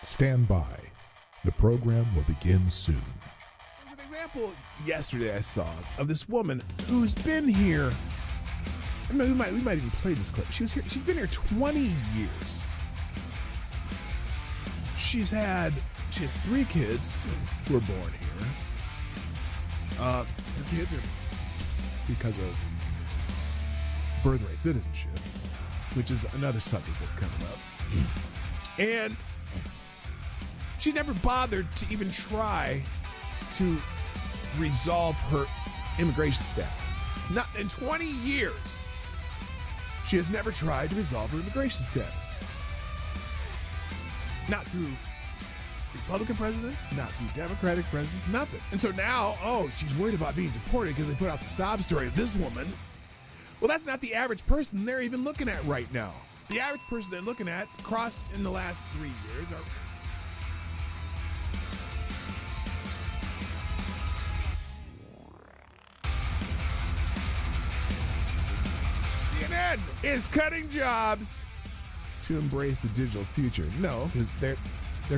Stand by. The program will begin soon. There's an example yesterday I saw of this woman who's been here. I mean, we might even play this clip. She's been here 20 years. She has 3 kids who were born here. Her kids are because of birthright citizenship, which is another subject that's coming up. And she never bothered to even try to resolve her immigration status. Not in 20 years. She has never tried to resolve her immigration status. Not through Republican presidents, not through Democratic presidents, nothing. And so now, she's worried about being deported because they put out the sob story of this woman. Well, that's not the average person they're even looking at right now. The average person they're looking at crossed in the last 3 years are CNN is cutting jobs to embrace the digital future. No, they're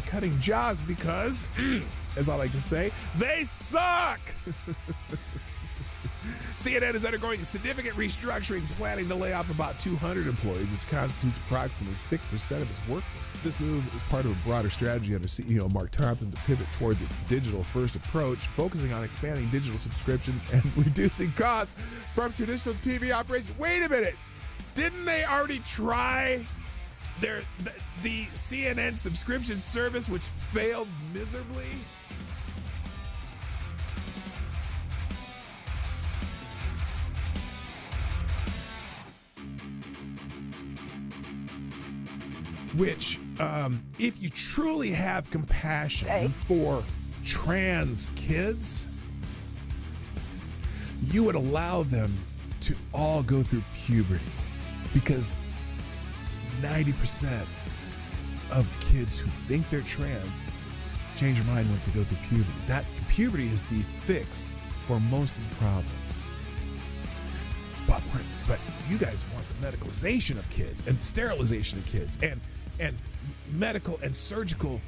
cutting jobs because, as I like to say, they suck. CNN is undergoing significant restructuring, planning to lay off about 200 employees, which constitutes approximately 6% of its workforce. This move is part of a broader strategy under CEO Mark Thompson to pivot towards a digital-first approach, focusing on expanding digital subscriptions and reducing costs from traditional TV operations. Wait a minute. Didn't they already try the CNN subscription service, which failed miserably? Which, if you truly have compassion for trans kids, you would allow them to all go through puberty, because 90% of kids who think they're trans change their mind once they go through puberty. That puberty is the fix for most of the problems. But you guys want the medicalization of kids and sterilization of kids and medical and surgical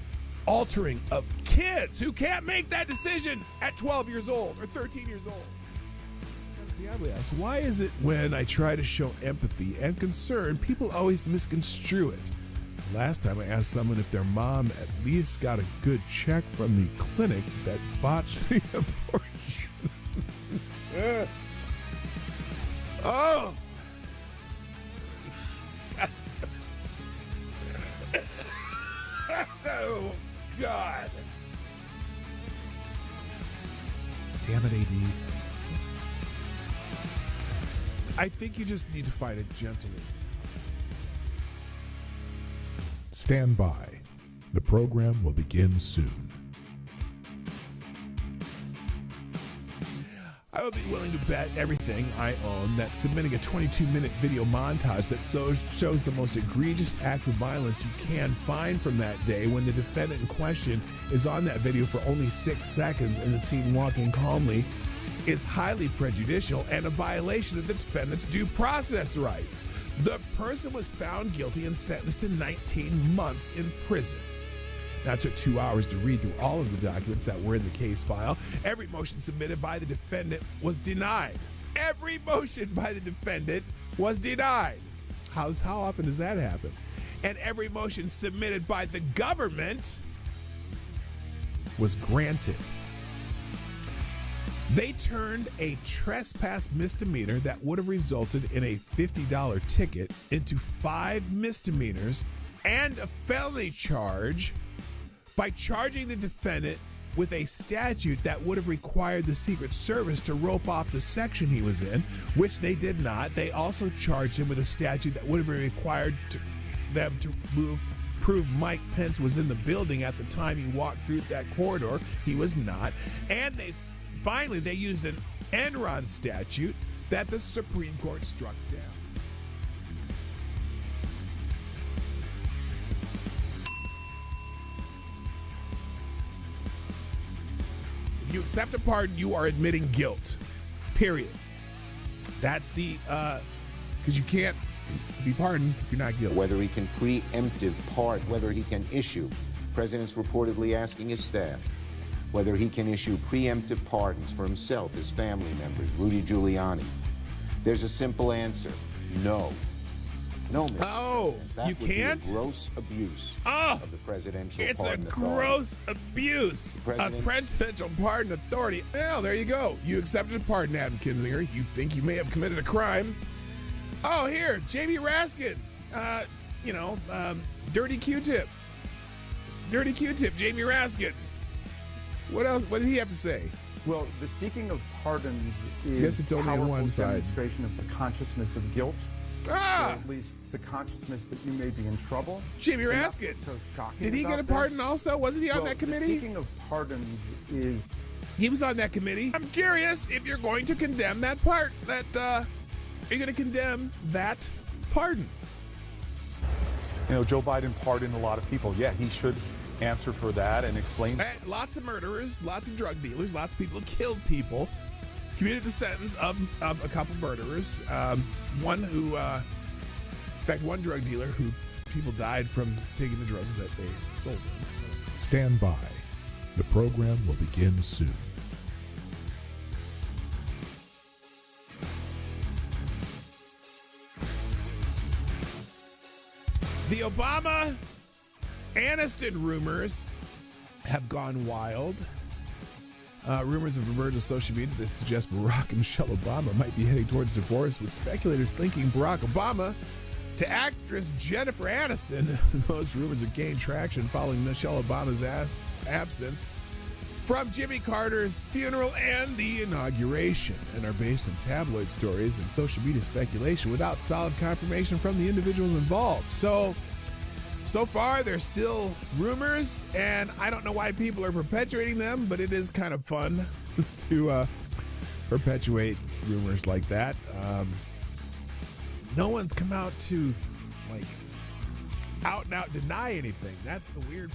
altering of kids who can't make that decision at 12 years old or 13 years old. Diablo asks, why is it when I try to show empathy and concern, people always misconstrue it? Last time I asked someone if their mom at least got a good check from the clinic that botched the abortion. Oh! Oh, God. Damn it, AD. I think you just need to find a gentle weight. Stand by. The program will begin soon. I would be willing to bet everything I own that submitting a 22-minute video montage that shows the most egregious acts of violence you can find from that day, when the defendant in question is on that video for only 6 seconds and is seen walking calmly, is highly prejudicial and a violation of the defendant's due process rights. The person was found guilty and sentenced to 19 months in prison. Now, it took 2 hours to read through all of the documents that were in the case file. Every motion submitted by the defendant was denied. Every motion by the defendant was denied. How often does that happen? And every motion submitted by the government was granted. They turned a trespass misdemeanor that would have resulted in a $50 ticket into 5 misdemeanors and a felony charge by charging the defendant with a statute that would have required the Secret Service to rope off the section he was in, which they did not. They also charged him with a statute that would have been required them to prove Mike Pence was in the building at the time he walked through that corridor. He was not. And they used an Enron statute that the Supreme Court struck down. If you accept a pardon, you are admitting guilt. Period. That's the, because you can't be pardoned if you're not guilty. Whether he can preemptive pardon, whether he can issue President's reportedly asking his staff whether he can issue preemptive pardons for himself, his family members, Rudy Giuliani. There's a simple answer: no. No, Mr. Oh, President. That you would can't? be a gross abuse Oh, of the presidential it's a pardon authority. gross abuse of presidential pardon authority. Well, there you go. You accepted a pardon, Adam Kinzinger. You think you may have committed a crime. Oh, here, J.B. Raskin. Dirty Q-tip. Dirty Q-tip, J.B. Raskin. What else? What did he have to say? Well, the seeking of pardons Guess is it's a only on powerful one side. demonstration of the consciousness of guilt, or Ah, at least the consciousness that you may be in trouble. J.B. And that's Raskin. what's so shocking Did he about get a this. pardon also? Wasn't he on Well, that the committee? seeking of pardons is He was on that committee. I'm curious if you're going to condemn that part. Are you going to condemn that pardon? Joe Biden pardoned a lot of people. Yeah, he should answer for that and explain. Lots of murderers, lots of drug dealers, lots of people who killed people, commuted the sentence of a couple murderers. One drug dealer who people died from taking the drugs that they sold them. Stand by. The program will begin soon. The Obama-Aniston rumors have gone wild. Rumors have emerged on social media that suggest Barack and Michelle Obama might be heading towards divorce, with speculators thinking Barack Obama to actress Jennifer Aniston. Those rumors have gained traction following Michelle Obama's absence from Jimmy Carter's funeral and the inauguration, and are based on tabloid stories and social media speculation without solid confirmation from the individuals involved. So far, they're still rumors, and I don't know why people are perpetuating them, but it is kind of fun to perpetuate rumors like that. No one's come out to, out and out deny anything. That's the weird.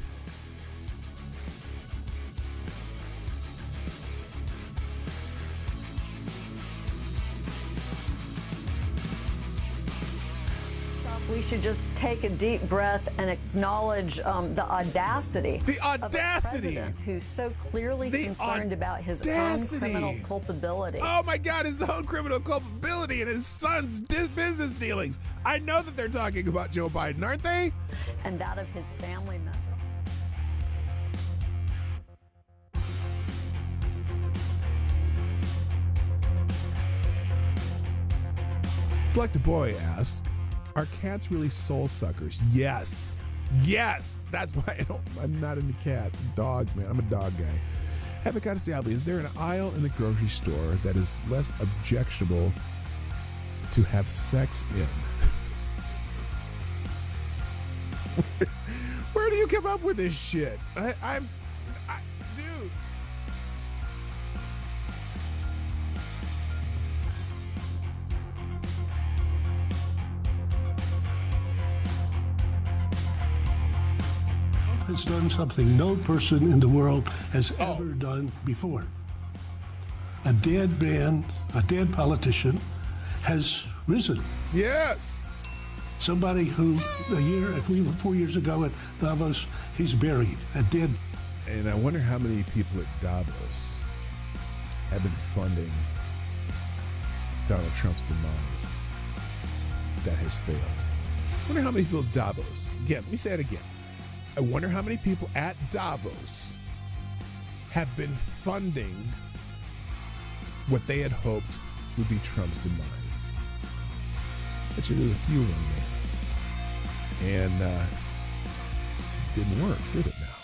We should just take a deep breath and acknowledge the audacity. The of a audacity! president who's so clearly The concerned about his own audacity! criminal culpability. Oh my God, his own criminal culpability and his son's business dealings. I know that they're talking about Joe Biden, aren't they? And that of his family members. Black the Boy asks, are cats really soul suckers? Yes. Yes. That's why I'm not into cats. Dogs, man. I'm a dog guy. Avocado Stabby, is there an aisle in the grocery store that is less objectionable to have sex in? Where do you come up with this shit? Dude. Has done something no person in the world has ever done before. A dead man, a dead politician has risen. Yes. Somebody who 4 years ago at Davos, he's buried, a dead. And I wonder how many people at Davos have been funding Donald Trump's demise that has failed. I wonder how many people at Davos, again, let me say it again. I wonder how many people at Davos have been funding what they had hoped would be Trump's demise. Bet you there's a few of them there. And didn't work, did it now?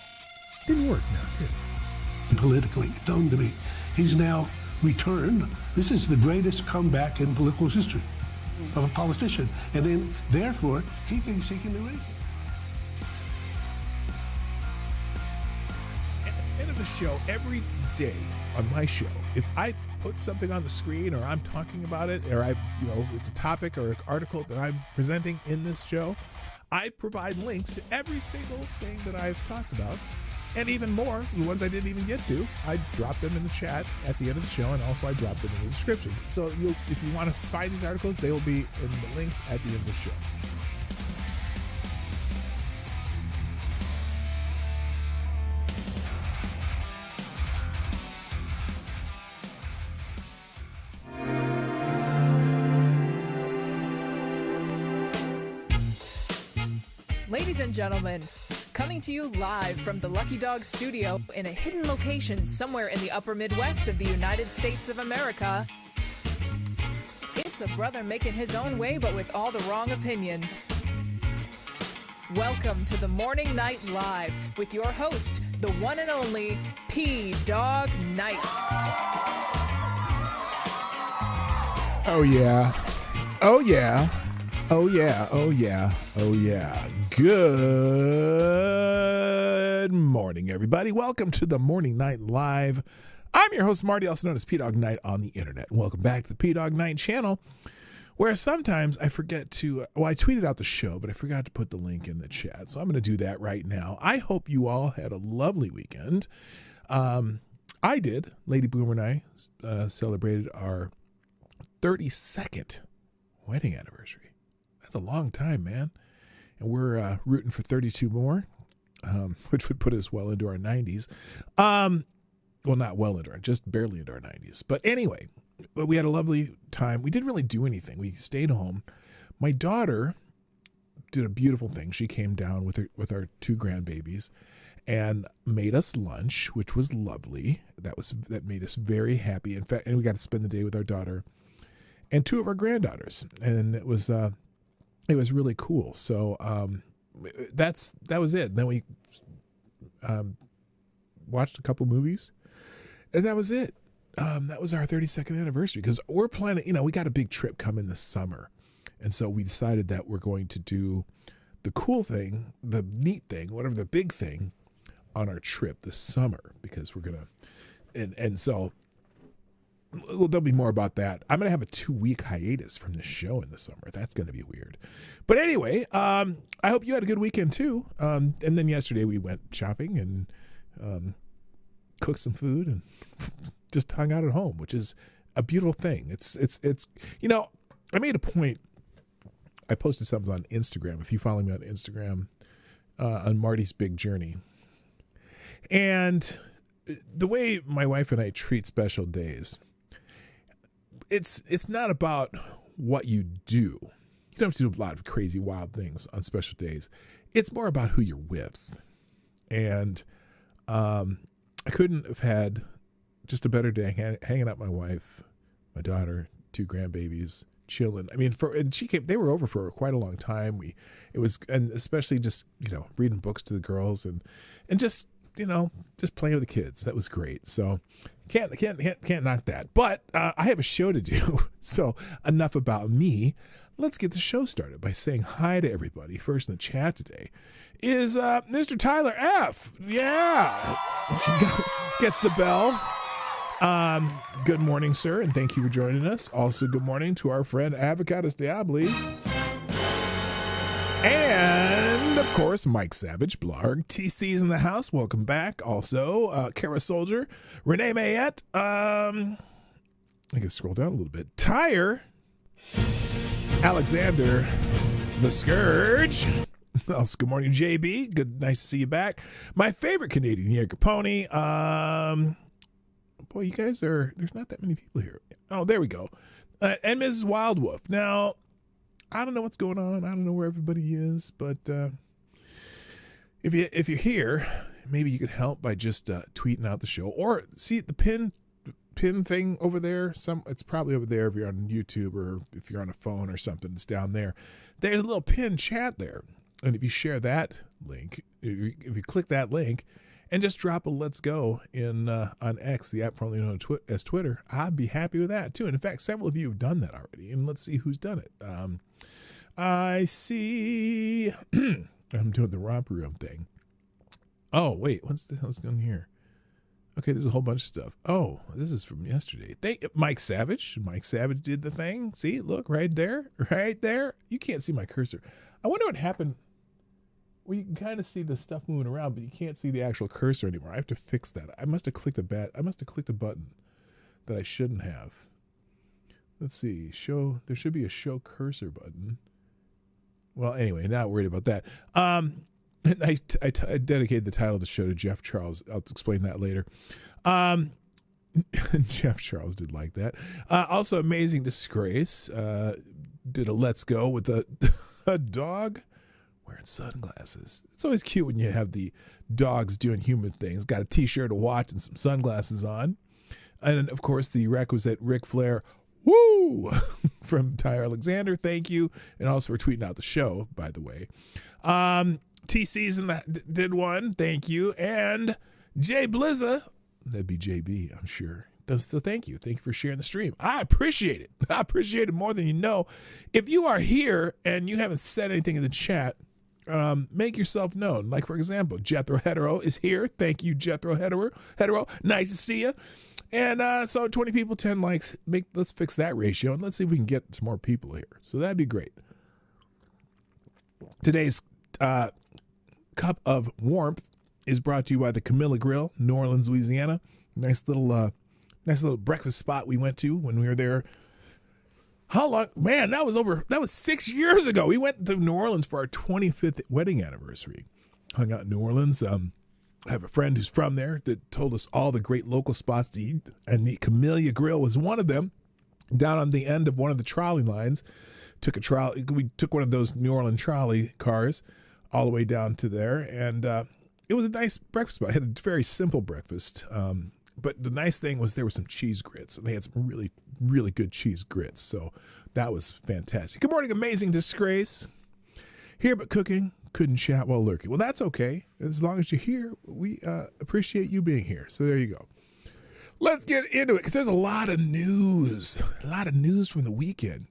Didn't work now, did it? Politically known to me. He's now returned. This is the greatest comeback in political history of a politician. And then, therefore, he thinks he can do anything. At the end of the show, every day on my show, if I put something on the screen or I'm talking about it, or it's a topic or an article that I'm presenting in this show, I provide links to every single thing that I've talked about. And even more, the ones I didn't even get to, I drop them in the chat at the end of the show, and also I drop them in the description. So if you want to find these articles, they will be in the links at the end of the show. Ladies and gentlemen, coming to you live from the Lucky Dog studio in a hidden location somewhere in the upper Midwest of the United States of America, it's a brother making his own way but with all the wrong opinions. Welcome to the Morning Night Live with your host, the one and only P-Dog Night. Oh, yeah. Oh, yeah. Oh, yeah. Oh, yeah. Oh, yeah. Good morning, everybody. Welcome to the Morning Night Live. I'm your host, Marty, also known as P-Dog Night on the internet. Welcome back to the P-Dog Night channel, where sometimes I forget to, I tweeted out the show, but I forgot to put the link in the chat. So I'm going to do that right now. I hope you all had a lovely weekend. I did. Lady Boomer and I celebrated our 32nd wedding anniversary. That's a long time, man. And we're rooting for 32 more, which would put us well into our 90s. Well, not well into our, just barely into our 90s. But anyway, we had a lovely time. We didn't really do anything. We stayed home. My daughter did a beautiful thing. She came down with our two grandbabies and made us lunch, which was lovely. That made us very happy. In fact, and we got to spend the day with our daughter and two of our granddaughters, and it was really cool. So that was it. Then we watched a couple movies, and that was it. That was our 32nd anniversary, because we're planning, we got a big trip coming this summer. And so we decided that we're going to do the cool thing, the neat thing, whatever, the big thing on our trip this summer, because we're going to, and so there'll be more about that. I'm going to have a 2-week hiatus from the show in the summer. That's going to be weird. But anyway, I hope you had a good weekend too. And then yesterday we went shopping and cooked some food and just hung out at home, which is a beautiful thing. It's I made a point. I posted something on Instagram. If you follow me on Instagram, on Marty's Big Journey. And the way my wife and I treat special days, it's not about what you do. You don't have to do a lot of crazy, wild things on special days. It's more about who you're with. And I couldn't have had just a better day hanging out with my wife, my daughter, two grandbabies, chilling. I mean, they were over for quite a long time. And especially just, reading books to the girls and just playing with the kids. That was great. So can't knock that. But I have a show to do. So enough about me. Let's get the show started by saying hi to everybody. First in the chat today is Mr. Tyler F. Yeah. Gets the bell. Good morning, sir, and thank you for joining us. Also, good morning to our friend Avocados Diabli. And, of course, Mike Savage, Blarg. TC's in the house. Welcome back. Also, Kara Soldier, Renee Mayette. I can scroll down a little bit. Tyre, Alexander, The Scourge. Also, good morning, JB. Nice to see you back. My favorite Canadian, Jaeger Pony. Boy, you guys there's not that many people here. Oh, there we go. And Mrs. Wildwolf. Now, I don't know what's going on. I don't know where everybody is, but if you're here, maybe you could help by just tweeting out the show, or see the pin thing over there. It's probably over there if you're on YouTube, or if you're on a phone or something. It's down there. There's a little pin chat there, and if you share that link, if you click that link and just drop a "Let's Go" in on X, the app formerly known as Twitter, I'd be happy with that too. And in fact, several of you have done that already. And let's see who's done it. I see. I'm doing the romper room thing. Oh wait, what's the hell's going here? Okay, there's a whole bunch of stuff. Oh, this is from yesterday. Mike Savage. Mike Savage did the thing. See, look right there, right there. You can't see my cursor. I wonder what happened. Well, you can kind of see the stuff moving around, but you can't see the actual cursor anymore. I have to fix that. I must have clicked a button that I shouldn't have. Let's see. There should be a show cursor button. Well, anyway, not worried about that. I dedicated the title of the show to Jeff Charles. I'll explain that later. Jeff Charles did like that. Also, Amazing Disgrace did a "Let's Go" with a dog wearing sunglasses. It's always cute when you have the dogs doing human things. Got a t-shirt, a watch, and some sunglasses on. And, of course, the requisite Ric Flair, woo, from Ty Alexander. Thank you. And also for tweeting out the show, by the way. TC's did one. Thank you. And Jay Blizza, that'd be JB, I'm sure. So thank you. Thank you for sharing the stream. I appreciate it. I appreciate it more than you know. If you are here and you haven't said anything in the chat, make yourself known. Like, for example, Jethro Hetero is here. Thank you, Jethro Hetero. Nice to see you. And so 20 people, 10 likes. Let's fix that ratio, and let's see if we can get some more people here. So that'd be great. Today's cup of warmth is brought to you by the Camilla Grill, New Orleans, Louisiana. Nice little breakfast spot we went to when we were there. How long? Man, that was 6 years ago. We went to New Orleans for our 25th wedding anniversary. Hung out in New Orleans. I have a friend who's from there that told us all the great local spots to eat, and the Camellia Grill was one of them. Down on the end of one of the trolley lines, we took one of those New Orleans trolley cars all the way down to there, and it was a nice breakfast spot. I had a very simple breakfast, but the nice thing was there were some cheese grits, and they had some really, really good cheese grits, so that was fantastic. Good morning, Amazing Disgrace. Here but cooking, couldn't chat while lurking. Well, that's okay. As long as you're here, we appreciate you being here, so there you go. Let's get into it, because there's a lot of news from the weekend.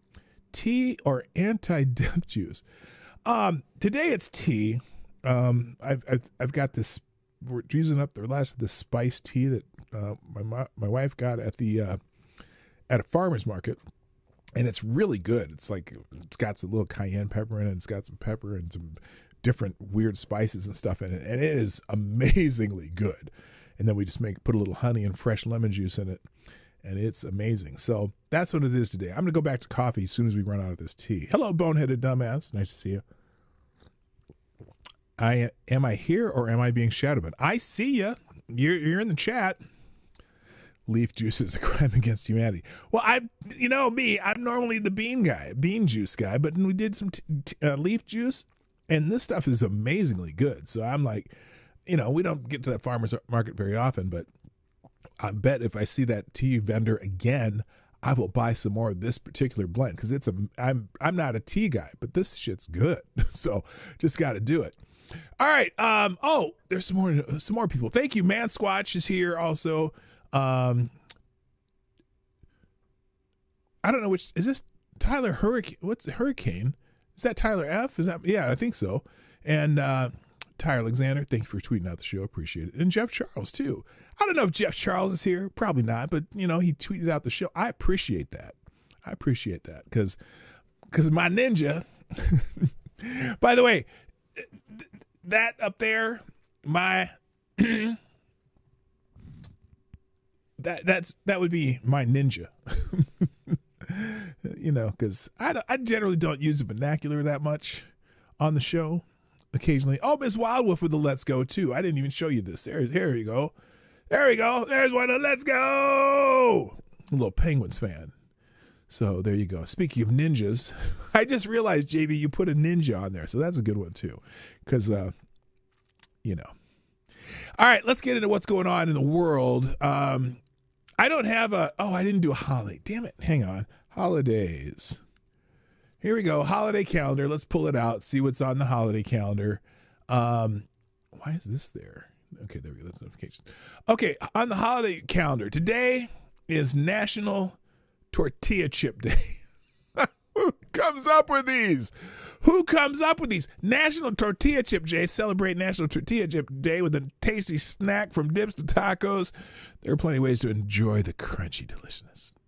Tea or anti-death juice? Today it's tea. I've got this. We're using up the last of the spiced tea that my wife got at a farmer's market, and it's really good. It's got some little cayenne pepper in it. It's got some pepper and some different weird spices and stuff in it, and it is amazingly good. And then we just put a little honey and fresh lemon juice in it, and it's amazing. So that's what it is today. I'm going to go back to coffee as soon as we run out of this tea. Hello, boneheaded dumbass. Nice to see you. Am I here or am I being shouted at? I see you. You're in the chat. Leaf juice is a crime against humanity. Well, I'm normally the bean juice guy, but we did some leaf juice, and this stuff is amazingly good. So I'm like, we don't get to that farmer's market very often, but I bet if I see that tea vendor again, I will buy some more of this particular blend, because I'm not a tea guy, but this shit's good. So just got to do it. All right. There's some more people. Thank you. Man Squatch is here also. I don't know which is this. Tyler Hurricane. What's Hurricane? Is that Tyler F? Yeah, I think so. And Ty Alexander, thank you for tweeting out the show. Appreciate it. And Jeff Charles, too. I don't know if Jeff Charles is here. Probably not. But, he tweeted out the show. I appreciate that. Because my ninja, by the way, that up there, that would be my ninja. Because I generally don't use the vernacular that much on the show. Occasionally, Miss Wildwolf with the Let's Go too. I didn't even show you this. There you go. There we go. There's one of Let's Go. A little Penguins fan. So there you go. Speaking of ninjas, I just realized, JB, you put a ninja on there, so that's a good one too. Because All right, let's get into what's going on in the world. I don't have I didn't do a holiday. Damn it. Hang on. Holidays. Here we go. Holiday calendar. Let's pull it out. See what's on the holiday calendar. Why is this there? Okay, there we go. That's notifications. Okay, on the holiday calendar, today is National Tortilla Chip Day. Who comes up with these? National Tortilla Chip Day. Celebrate National Tortilla Chip Day with a tasty snack from dips to tacos. There are plenty of ways to enjoy the crunchy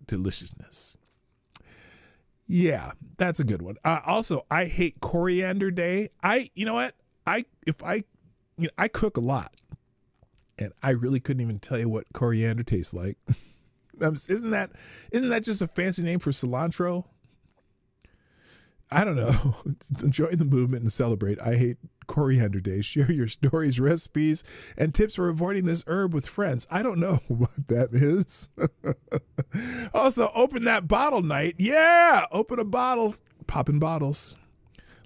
deliciousness. Yeah, that's a good one. Also, I hate Coriander Day. You know what? I cook a lot, and I really couldn't even tell you what coriander tastes like. Isn't that just a fancy name for cilantro? I don't know. Enjoy the movement and celebrate. I hate Coriander Day. Share your stories, recipes, and tips for avoiding this herb with friends. I don't know what that is. Also, open that bottle night. Yeah, open a bottle. Popping bottles.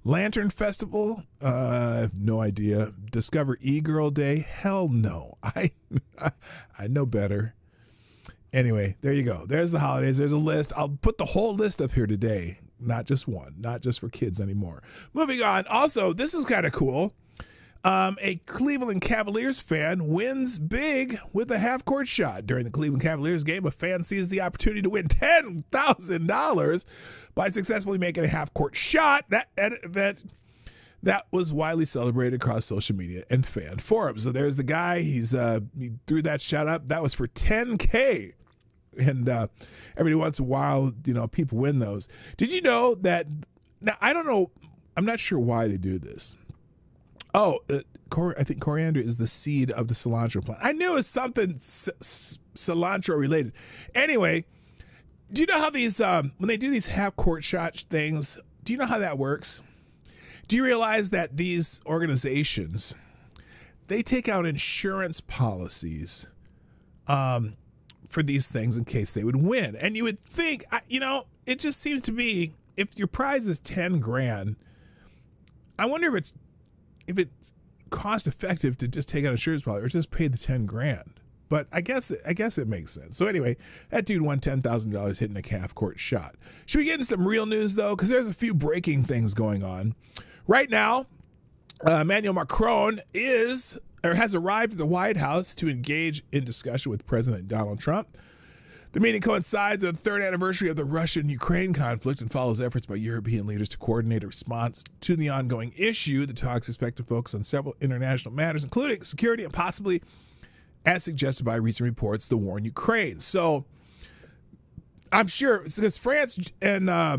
Lantern Festival? I have no idea. Discover E-Girl Day? Hell no. I know better. Anyway, there you go. There's the holidays. There's a list. I'll put the whole list up here today. Not just one. Not just for kids anymore. Moving on. Also, this is kind of cool. A Cleveland Cavaliers fan wins big with a half-court shot. During the Cleveland Cavaliers game, a fan seized the opportunity to win $10,000 by successfully making a half-court shot. That was widely celebrated across social media and fan forums. So there's the guy. He threw that shot up. That was for $10K. And every once in a while, people win those. Did you know that? Now, I don't know. I'm not sure why they do this. Oh, I think coriander is the seed of the cilantro plant. I knew it was something cilantro related. Anyway, do you know how these, when they do these half-court shot things, do you know how that works? Do you realize that these organizations, they take out insurance policies for these things in case they would win? And you would think, it just seems to be, if your prize is 10 grand, I wonder if it's cost effective to just take out insurance policy or just pay the 10 grand. But I guess it makes sense. So anyway, that dude won $10,000 hitting a half-court shot. Should we get into some real news, though? Because there's a few breaking things going on. Right now, Emmanuel Macron has arrived at the White House to engage in discussion with President Donald Trump. The meeting coincides with the third anniversary of the Russian-Ukraine conflict and follows efforts by European leaders to coordinate a response to the ongoing issue. The talks expect to focus on several international matters, including security and possibly, as suggested by recent reports, the war in Ukraine. So I'm sure, because France and a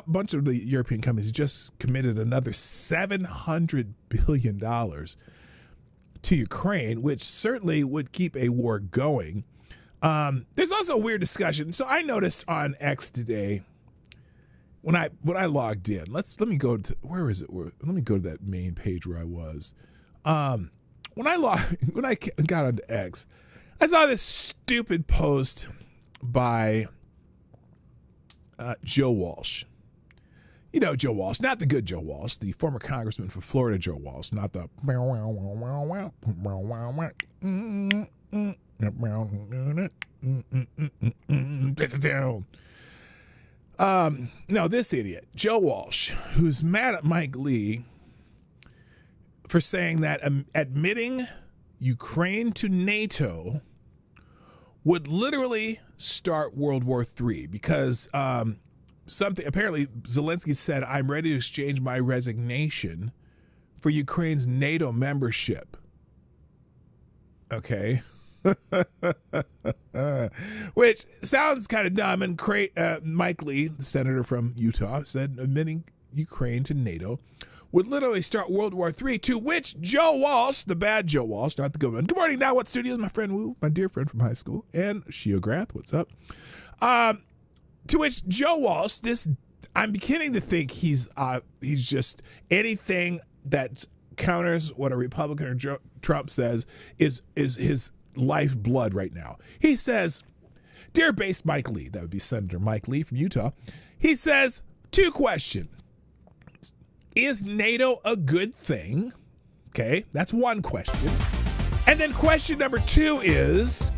bunch of the European companies just committed another $700 billion to Ukraine, which certainly would keep a war going. There's also a weird discussion. So I noticed on X today when I logged in. Let me go to, where is it? Let me go to that main page where I was. When I got onto X, I saw this stupid post by Joe Walsh. You know Joe Walsh, not the good Joe Walsh, the former congressman for Florida Joe Walsh, not the no, this idiot, Joe Walsh, who's mad at Mike Lee for saying that admitting Ukraine to NATO would literally start World War III because apparently Zelensky said, "I'm ready to exchange my resignation for Ukraine's NATO membership." Okay. Which sounds kind of dumb. And Mike Lee, the senator from Utah, said admitting Ukraine to NATO would literally start World War III, to which Joe Walsh, the bad Joe Walsh, not the good one. Good morning, Now What Studios, my friend Wu, my dear friend from high school, and Shio Grath, what's up? To which Joe Walsh, I'm beginning to think he's just anything that counters what a Republican or Trump says is his lifeblood right now. He says, "Dear base Mike Lee," that would be Senator Mike Lee from Utah. He says, 2 questions. Is NATO a good thing? Okay, that's one question. And then question number 2 is,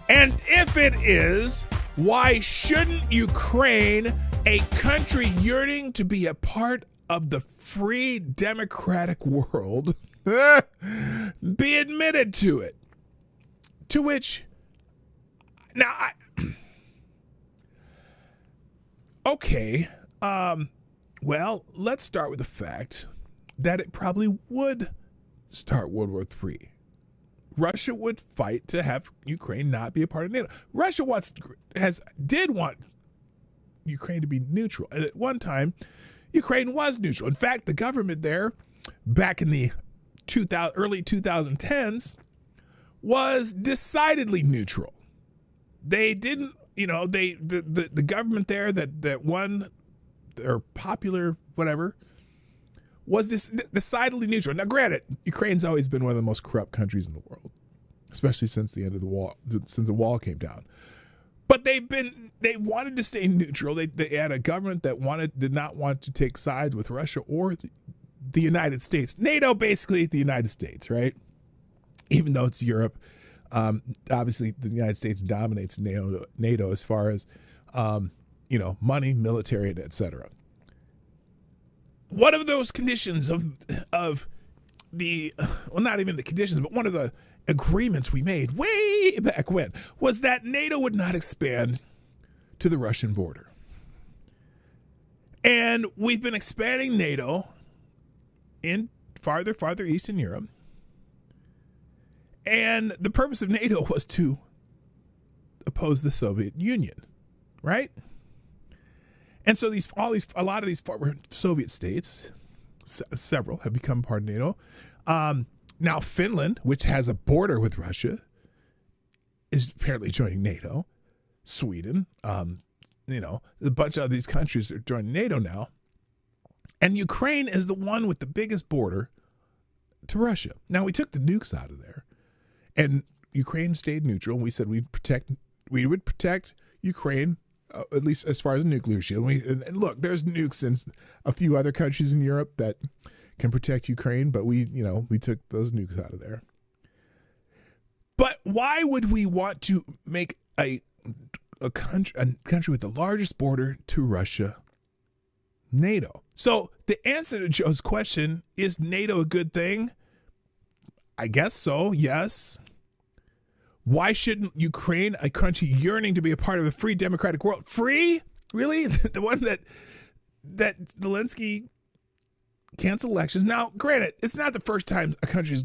and if it is, why shouldn't Ukraine, a country yearning to be a part of the free democratic world, be admitted to it? To which, now, okay, well, let's start with the fact that it probably would start World War III. Russia would fight to have Ukraine not be a part of NATO. Russia did want Ukraine to be neutral. And at one time, Ukraine was neutral. In fact, the government there, back in the early 2010s, was decidedly neutral. They didn't, the government there that won, or popular, whatever, was decidedly neutral. Now, granted, Ukraine's always been one of the most corrupt countries in the world, especially since the end of the wall, since the wall came down. But they wanted to stay neutral. They had a government that did not want to take sides with Russia or the United States. NATO, basically the United States, right? Even though it's Europe, obviously the United States dominates NATO as far as money, military, and etc. One of those conditions of the, well, not even the conditions, but one of the agreements we made way back when was that NATO would not expand to the Russian border. And we've been expanding NATO in farther east in Europe. And the purpose of NATO was to oppose the Soviet Union, right? And so a lot of these former Soviet states, several, have become part of NATO. Now Finland, which has a border with Russia, is apparently joining NATO. Sweden, a bunch of these countries are joining NATO now. And Ukraine is the one with the biggest border to Russia. Now, we took the nukes out of there, and Ukraine stayed neutral. We said we would protect Ukraine, at least as far as a nuclear shield. And look, there's nukes in a few other countries in Europe that can protect Ukraine, but we took those nukes out of there. But why would we want to make a country with the largest border to Russia NATO? So the answer to Joe's question, is NATO a good thing? I guess so, yes. Why shouldn't Ukraine, a country yearning to be a part of a free democratic world, free? Really? The one that Zelensky canceled elections. Now, granted, it's not the first time a country's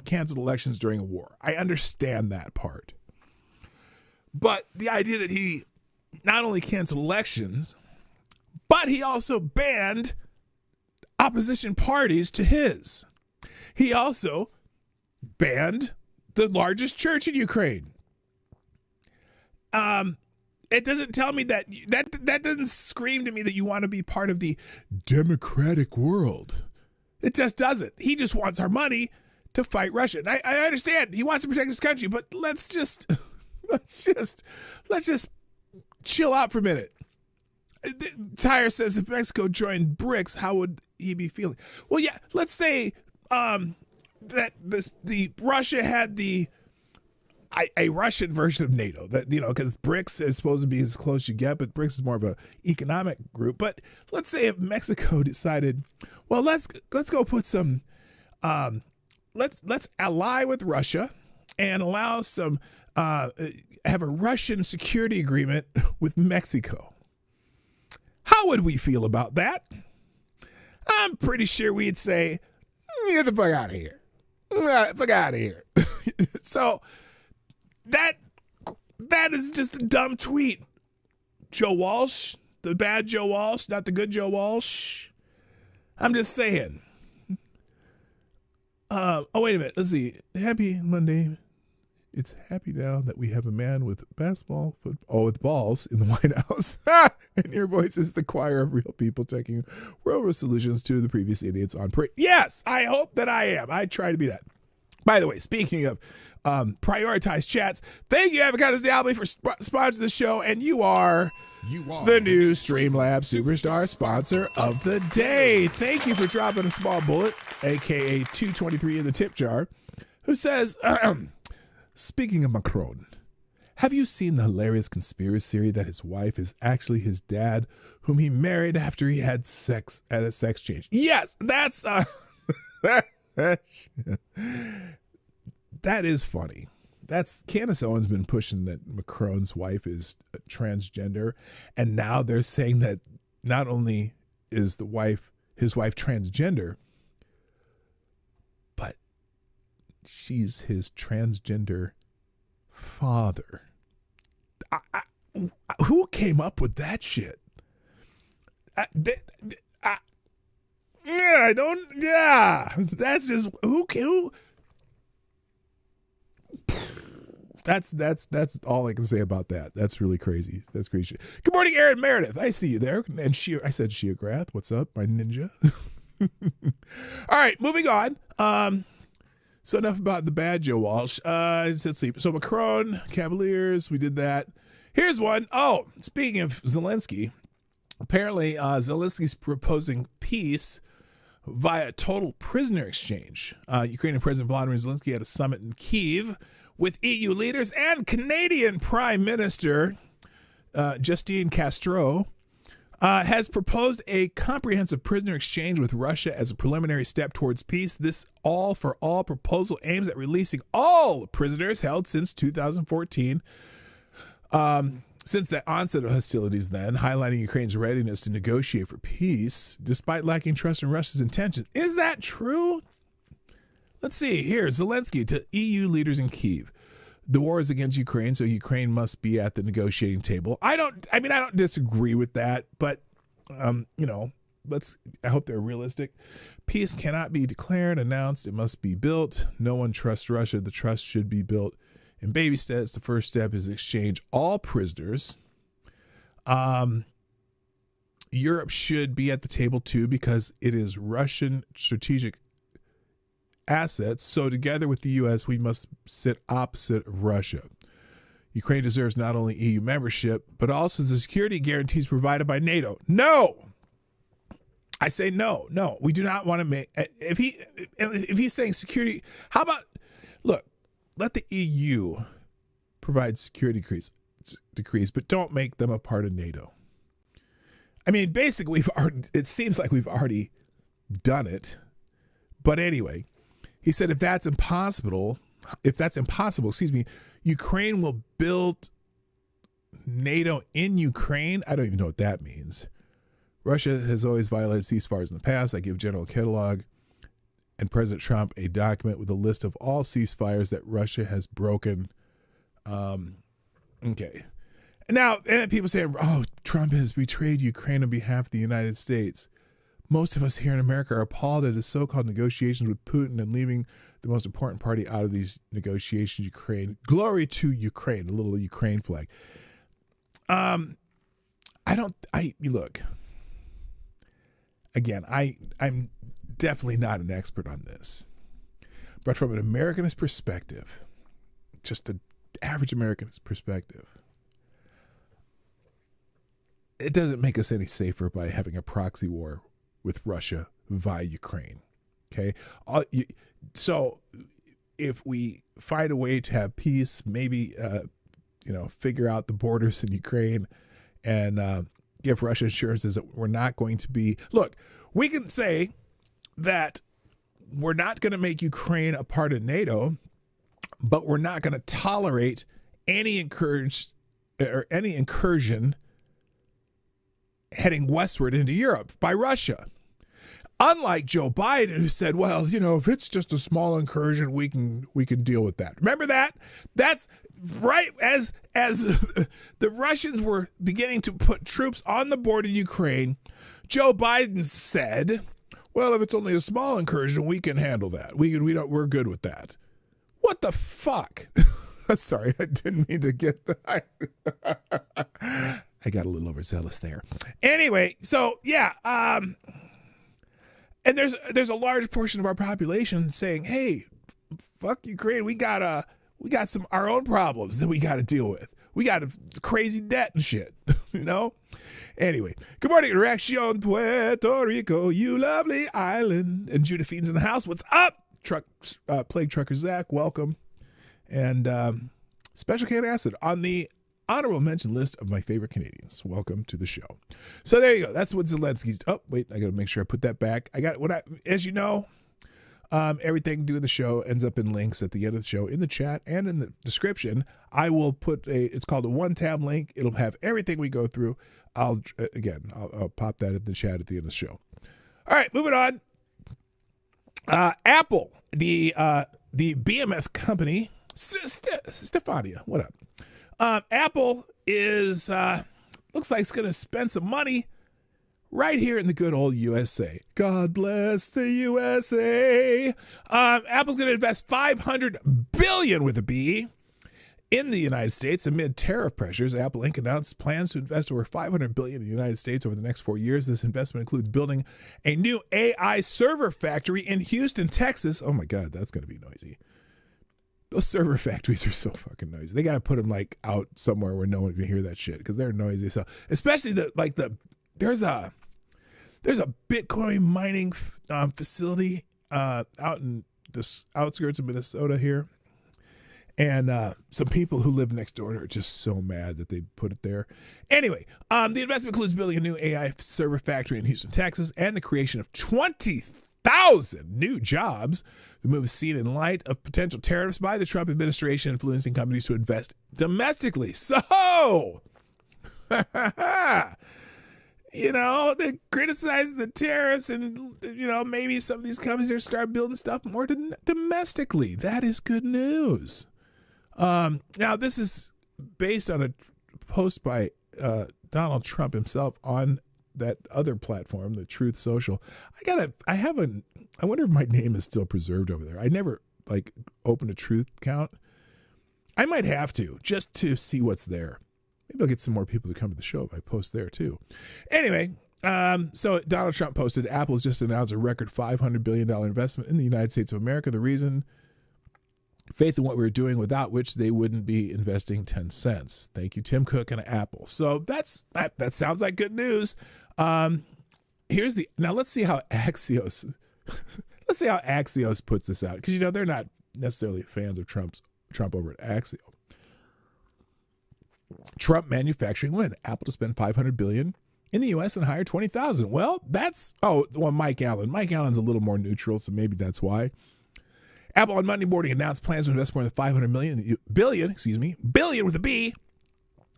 canceled elections during a war. I understand that part. But the idea that he not only canceled elections, but he also banned opposition parties to his. He also banned the largest church in Ukraine. It doesn't tell me that doesn't scream to me that you want to be part of the democratic world. It just doesn't. He just wants our money to fight Russia. And I understand he wants to protect his country, but let's just chill out for a minute. Tyre says, if Mexico joined BRICS, how would he be feeling? Well, yeah, let's say that the Russia had a Russian version of NATO, that, because BRICS is supposed to be as close as you get, but BRICS is more of an economic group. But let's say if Mexico decided, well, let's go put some, let's ally with Russia and allow some, have a Russian security agreement with Mexico. How would we feel about that? I'm pretty sure we'd say, get the fuck out of here. Fuck out of here. So that is just a dumb tweet. Joe Walsh, the bad Joe Walsh, not the good Joe Walsh. I'm just saying. Wait a minute. Let's see. Happy Monday. It's happy now that we have a man with with balls in the White House. And your voice is the choir of real people taking real solutions to the previous idiots on parade. Yes, I hope that I am. I try to be that. By the way, speaking of prioritized chats, thank you, Avocados Diablo, for sponsoring the show. And you are the new Streamlabs Superstar sponsor of the day. Thank you for dropping a small bullet, a.k.a. 223 in the tip jar, who says... Speaking of Macron, have you seen the hilarious conspiracy theory that his wife is actually his dad, whom he married after he had sex at a sex change? Yes, that's that is funny. That's Candace Owens been pushing that Macron's wife is transgender, and now they're saying that not only is his wife transgender, she's his transgender father. Who came up with that shit? That's just who. That's all I can say about that. That's really crazy. That's crazy shit. Good morning, Aaron Meredith. I see you there. And I said Sheograth. What's up, my ninja? All right, moving on. So enough about the bad Joe Walsh. Let's see. So Macron, Cavaliers, we did that. Here's one. Oh, speaking of Zelensky, apparently Zelensky's proposing peace via total prisoner exchange. Ukrainian President Volodymyr Zelensky had a summit in Kyiv with EU leaders and Canadian Prime Minister Justine Castro. Has proposed a comprehensive prisoner exchange with Russia as a preliminary step towards peace. This all-for-all proposal aims at releasing all prisoners held since 2014. Since the onset of hostilities then, highlighting Ukraine's readiness to negotiate for peace, despite lacking trust in Russia's intentions. Is that true? Let's see. Here, Zelensky to EU leaders in Kyiv. The war is against Ukraine, so Ukraine must be at the negotiating table. I don't disagree with that, but, I hope they're realistic. Peace cannot be declared, announced. It must be built. No one trusts Russia. The trust should be built in baby steps. The first step is exchange all prisoners. Europe should be at the table too, because it is Russian strategic assets, so together with the U.S., we must sit opposite of Russia. Ukraine deserves not only EU membership, but also the security guarantees provided by NATO. No! I say no. We do not want to make... If he's saying security... How about... Look, let the EU provide security decrees, but don't make them a part of NATO. I mean, basically, it seems like we've already done it. But anyway... He said if that's impossible, Ukraine will build NATO in Ukraine. I don't even know what that means. Russia has always violated ceasefires in the past. I give General Kellogg and President Trump a document with a list of all ceasefires that Russia has broken. Okay. Now, and people say, oh, Trump has betrayed Ukraine on behalf of the United States. Most of us here in America are appalled at his so-called negotiations with Putin and leaving the most important party out of these negotiations, Ukraine. Glory to Ukraine, a little Ukraine flag. Look, again, I'm definitely not an expert on this, but from an Americanist perspective, just an average Americanist perspective, it doesn't make us any safer by having a proxy war with Russia via Ukraine. Okay. So if we find a way to have peace, maybe, figure out the borders in Ukraine and give Russia assurances that we're not going to be, look, we can say that we're not going to make Ukraine a part of NATO, but we're not going to tolerate any incursion heading westward into Europe by Russia. Unlike Joe Biden, who said, well, if it's just a small incursion, we can deal with that. Remember that? That's right as the Russians were beginning to put troops on the border of Ukraine, Joe Biden said, well, if it's only a small incursion, we can handle that. We're good with that. What the fuck? Sorry, I didn't mean to get I got a little overzealous there. Anyway, so yeah, and there's a large portion of our population saying, "Hey, fuck Ukraine. We got some our own problems that we got to deal with. We got crazy debt and shit." Anyway, good morning, Reaction Puerto Rico, you lovely island. And Judah Fiends in the house. What's up? Plague Trucker Zach, welcome. And Special Can Acid on the honorable mention list of my favorite Canadians. Welcome to the show. So there you go. That's what Zelensky's. Oh, wait, I got to make sure I put that back. As you know, everything doing the show ends up in links at the end of the show in the chat and in the description. I will put it's called a one-tab link. It'll have everything we go through. I'll pop that in the chat at the end of the show. All right, moving on. Apple, the BMF company, Stefania, what up? Apple is looks like it's going to spend some money right here in the good old USA. God bless the USA. Apple's going to invest $500 billion with a B In the United States, amid tariff pressures, Apple Inc. announced plans to invest over $500 billion in the United States over the next 4 years. This investment includes building a new AI server factory in Houston, Texas. Oh my God, that's going to be noisy. Those server factories are so fucking noisy. They got to put them like out somewhere where no one can hear that shit because they're noisy. So especially there's a Bitcoin mining facility out in the outskirts of Minnesota here. And some people who live next door are just so mad that they put it there. Anyway, the investment includes building a new AI server factory in Houston, Texas, and the creation of 20,000 new jobs. The move is seen in light of potential tariffs by the Trump administration influencing companies to invest domestically. So, they criticize the tariffs and, maybe some of these companies are start building stuff more domestically. That is good news. Now, this is based on a post by Donald Trump himself on that other platform, the Truth Social. I wonder if my name is still preserved over there. I never opened a Truth account. I might have to just to see what's there. Maybe I'll get some more people to come to the show if I post there too. Anyway, so Donald Trump posted, Apple has just announced a record $500 billion investment in the United States of America. The reason, faith in what we're doing, without which they wouldn't be investing 10 cents. Thank you, Tim Cook and Apple. So that sounds like good news. Now let's see how Axios puts this out, because they're not necessarily fans of Trump over at Axios. Trump manufacturing win. Apple to spend $500 billion in the U.S. and hire 20,000. Well, Mike Allen. Mike Allen's a little more neutral, so maybe that's why. Apple on Monday morning announced plans to invest more than $500 billion with a B,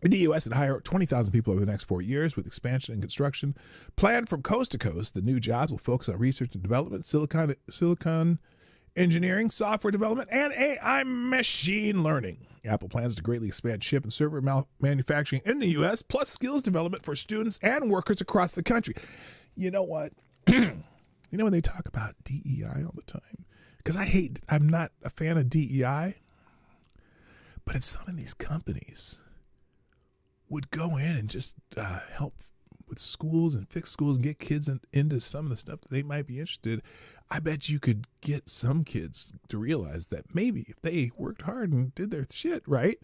in the U.S. and hire 20,000 people over the next 4 years, with expansion and construction planned from coast to coast. The new jobs will focus on research and development, silicon engineering, software development, and AI machine learning. Apple plans to greatly expand chip and server manufacturing in the U.S., plus skills development for students and workers across the country. You know what? When they talk about DEI all the time, because I'm not a fan of DEI, but if some of these companies would go in and just help with schools and fix schools and get kids into some of the stuff that they might be interested, I bet you could get some kids to realize that maybe if they worked hard and did their shit right,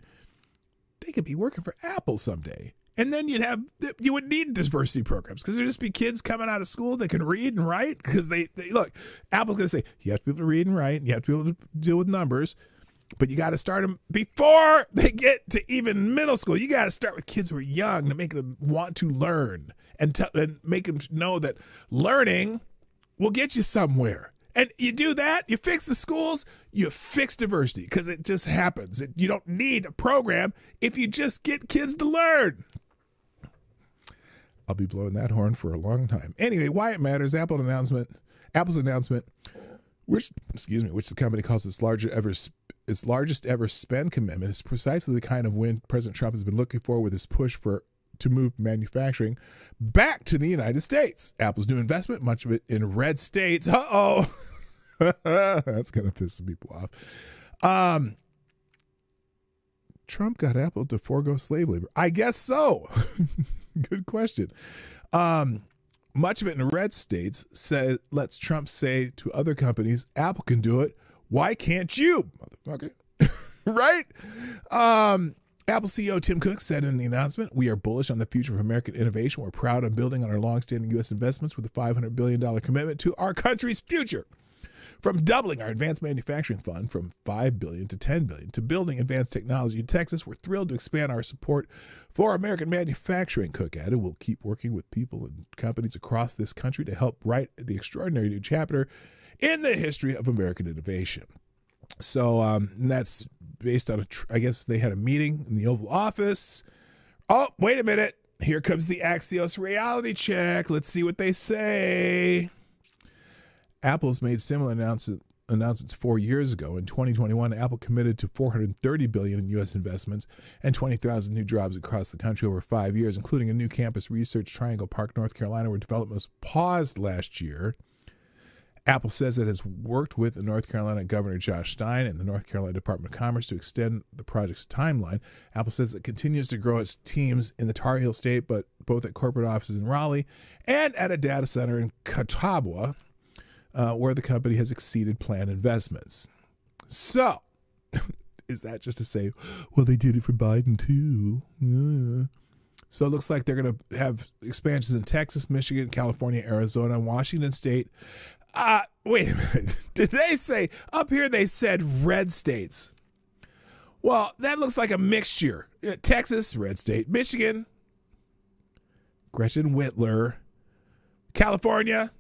they could be working for Apple someday. And then you would need diversity programs, because there'd just be kids coming out of school that can read and write, because they look, Apple's going to say, you have to be able to read and write, and you have to be able to deal with numbers, but you got to start them before they get to even middle school. You got to start with kids who are young to make them want to learn and make them know that learning will get you somewhere. And you do that, you fix the schools, you fix diversity, because it just happens. You don't need a program if you just get kids to learn. I'll be blowing that horn for a long time. Anyway, why it matters, Apple's announcement, which the company calls its largest ever spend commitment, is precisely the kind of win President Trump has been looking for with his push to move manufacturing back to the United States. Apple's new investment, much of it in red states. Uh-oh. That's going to piss some people off. Trump got Apple to forego slave labor. I guess so. Good question. Much of it in red states lets Trump say to other companies, Apple can do it. Why can't you, motherfucker? Right? Apple CEO Tim Cook said in the announcement, we are bullish on the future of American innovation. We're proud of building on our longstanding U.S. investments with a $500 billion commitment to our country's future. From doubling our advanced manufacturing fund from $5 billion to $10 billion to building advanced technology in Texas, we're thrilled to expand our support for American manufacturing, Cook added. We'll keep working with people and companies across this country to help write the extraordinary new chapter in the history of American innovation. So that's based on, I guess they had a meeting in the Oval Office. Oh, wait a minute. Here comes the Axios reality check. Let's see what they say. Apple's made similar announcements 4 years ago. In 2021, Apple committed to $430 billion in U.S. investments and 20,000 new jobs across the country over 5 years, including a new campus research Triangle Park, North Carolina, where development was paused last year. Apple says it has worked with the North Carolina Governor Josh Stein and the North Carolina Department of Commerce to extend the project's timeline. Apple says it continues to grow its teams in the Tar Heel State, but both at corporate offices in Raleigh and at a data center in Catawba, where the company has exceeded planned investments. So, is that just to say, well, they did it for Biden too? Yeah. So it looks like they're going to have expansions in Texas, Michigan, California, Arizona, Washington State. Wait a minute. Did they say, up here they said red states? Well, that looks like a mixture. Texas, red state. Michigan, Gretchen Whitler. California,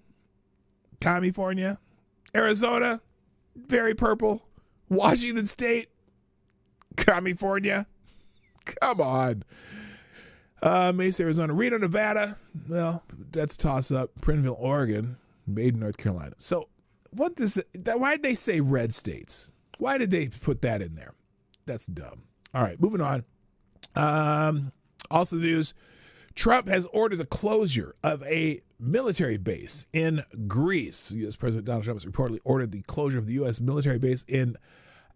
California. Arizona, very purple. Washington State, California. Come on. Mesa, Arizona. Reno, Nevada. Well, that's a toss-up. Prineville, Oregon. Made in North Carolina. So what does why did they say red states? Why did they put that in there? That's dumb. All right, moving on. Also news, Trump has ordered the closure of a military base in Greece. U.S. President Donald Trump has reportedly ordered the closure of the U.S. military base in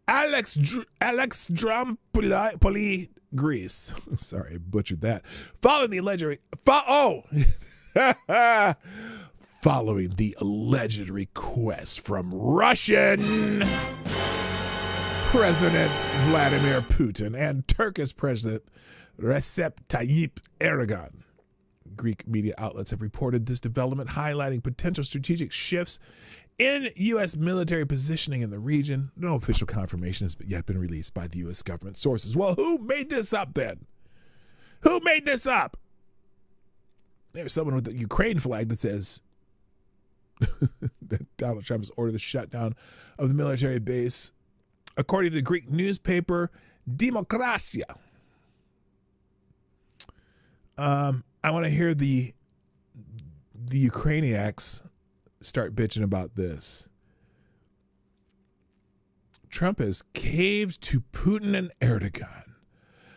Alexandroupoli, Greece. Sorry, I butchered that. Following the alleged request from Russian President Vladimir Putin and Turkish President Recep Tayyip Erdogan. Greek media outlets have reported this development, highlighting potential strategic shifts in U.S. military positioning in the region. No official confirmation has yet been released by the U.S. government sources. Well, who made this up then? Who made this up? There's someone with the Ukraine flag that says that Donald Trump has ordered the shutdown of the military base, according to the Greek newspaper Demokratia. I want to hear the Ukrainians start bitching about this. Trump has caved to Putin and Erdogan,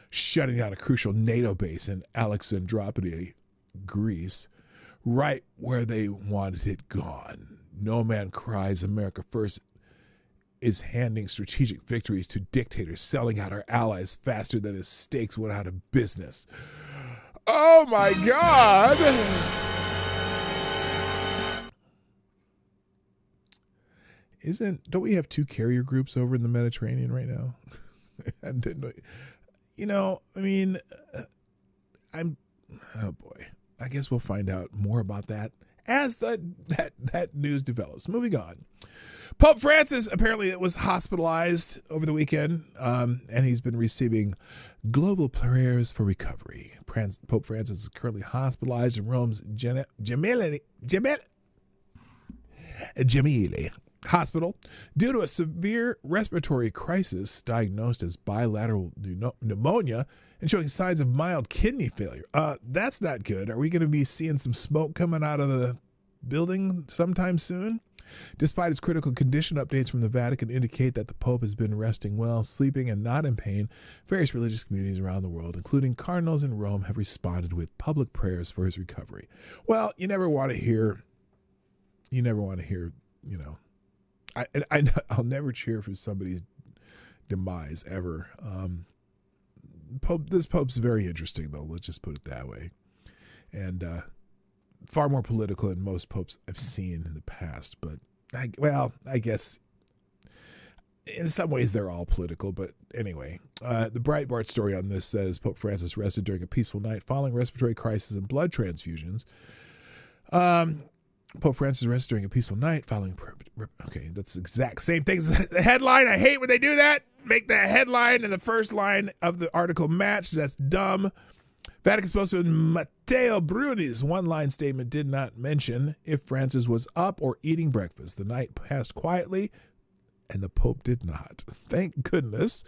shutting down a crucial NATO base in Alexandroupoli, Greece, right where they wanted it gone. No man cries America first is handing strategic victories to dictators, selling out our allies faster than his stakes went out of business. Oh my God! Don't we have 2 carrier groups over in the Mediterranean right now? Oh boy. I guess we'll find out more about that as that news develops. Moving on. Pope Francis apparently was hospitalized over the weekend, and he's been receiving global prayers for recovery. Pope Francis is currently hospitalized in Rome's Gemelli Hospital due to a severe respiratory crisis diagnosed as bilateral pneumonia and showing signs of mild kidney failure. That's not good. Are we going to be seeing some smoke coming out of the building sometime soon? Despite its critical condition, updates from the Vatican indicate that the Pope has been resting well, sleeping, and not in pain. Various religious communities around the world, including cardinals in Rome, have responded with public prayers for his recovery. Well, you never want to hear, I'll never cheer for somebody's demise ever. This Pope's very interesting, though. Let's just put it that way. And far more political than most popes I've seen in the past. But, I guess in some ways they're all political. But anyway, the Breitbart story on this says Pope Francis rested during a peaceful night following respiratory crisis and blood transfusions. Pope Francis rested during a peaceful night following... Okay, that's the exact same thing as the headline. I hate when they do that. Make the headline and the first line of the article match. That's dumb. Vatican spokesman Matteo Bruni's one-line statement did not mention if Francis was up or eating breakfast. The night passed quietly and the Pope did not. Thank goodness.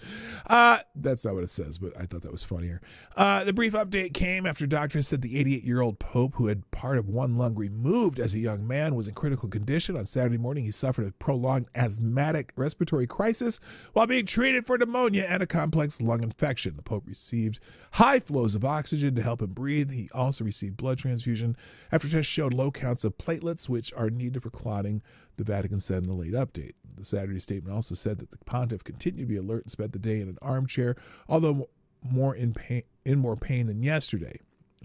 That's not what it says, but I thought that was funnier. The brief update came after doctors said the 88-year-old Pope, who had part of one lung removed as a young man, was in critical condition. On Saturday morning, he suffered a prolonged asthmatic respiratory crisis while being treated for pneumonia and a complex lung infection. The Pope received high flows of oxygen to help him breathe. He also received blood transfusion after tests showed low counts of platelets, which are needed for clotting, the Vatican said in a late update. The Saturday statement also said that the pontiff continued to be alert and spent the day in an armchair, although more in more pain than yesterday.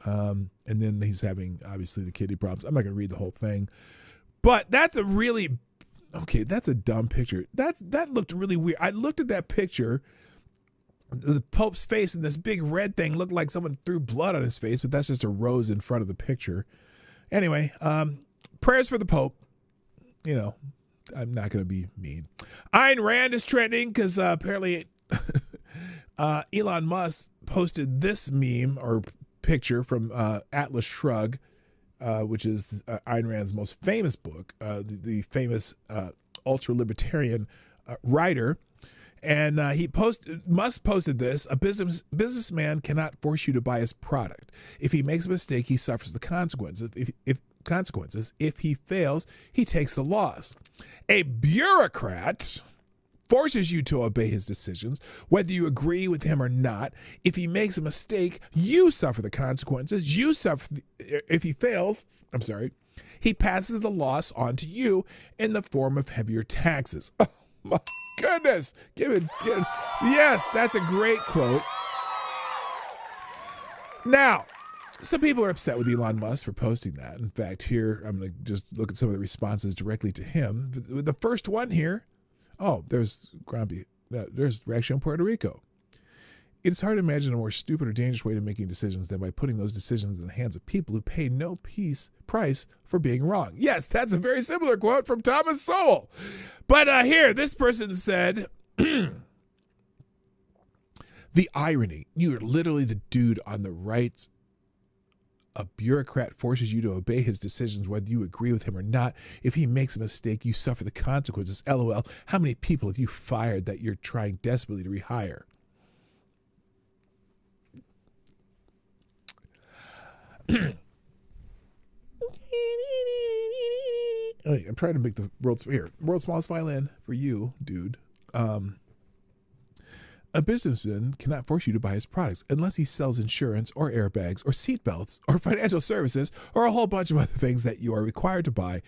And then he's having, obviously, the kidney problems. I'm not going to read the whole thing. But that's a dumb picture. That looked really weird. I looked at that picture. The Pope's face and this big red thing looked like someone threw blood on his face, but that's just a rose in front of the picture. Anyway, prayers for the Pope. You know, I'm not going to be mean. Ayn Rand is trending because apparently Elon Musk posted this meme or picture from Atlas Shrugged, which is Ayn Rand's most famous book, the famous ultra-libertarian writer. And Musk posted this: a businessman cannot force you to buy his product. If he makes a mistake, he suffers the consequences. If he fails, he takes the loss. A bureaucrat forces you to obey his decisions, whether you agree with him or not. If he makes a mistake, you suffer the consequences. If he fails, he passes the loss on to you in the form of heavier taxes. Oh my goodness. Yes, that's a great quote. Now, some people are upset with Elon Musk for posting that. In fact, here, I'm going to just look at some of the responses directly to him. The first one here, there's Grumpy. There's reaction on Puerto Rico. It's hard to imagine a more stupid or dangerous way to making decisions than by putting those decisions in the hands of people who pay no price for being wrong. Yes, that's a very similar quote from Thomas Sowell. But here, this person said, the irony, you're literally the dude on the right. A bureaucrat forces you to obey his decisions, whether you agree with him or not. If he makes a mistake, you suffer the consequences. LOL. How many people have you fired that you're trying desperately to rehire? I'm trying to make the world's smallest violin for you, dude. A businessman cannot force you to buy his products unless he sells insurance or airbags or seatbelts or financial services or a whole bunch of other things that you are required to buy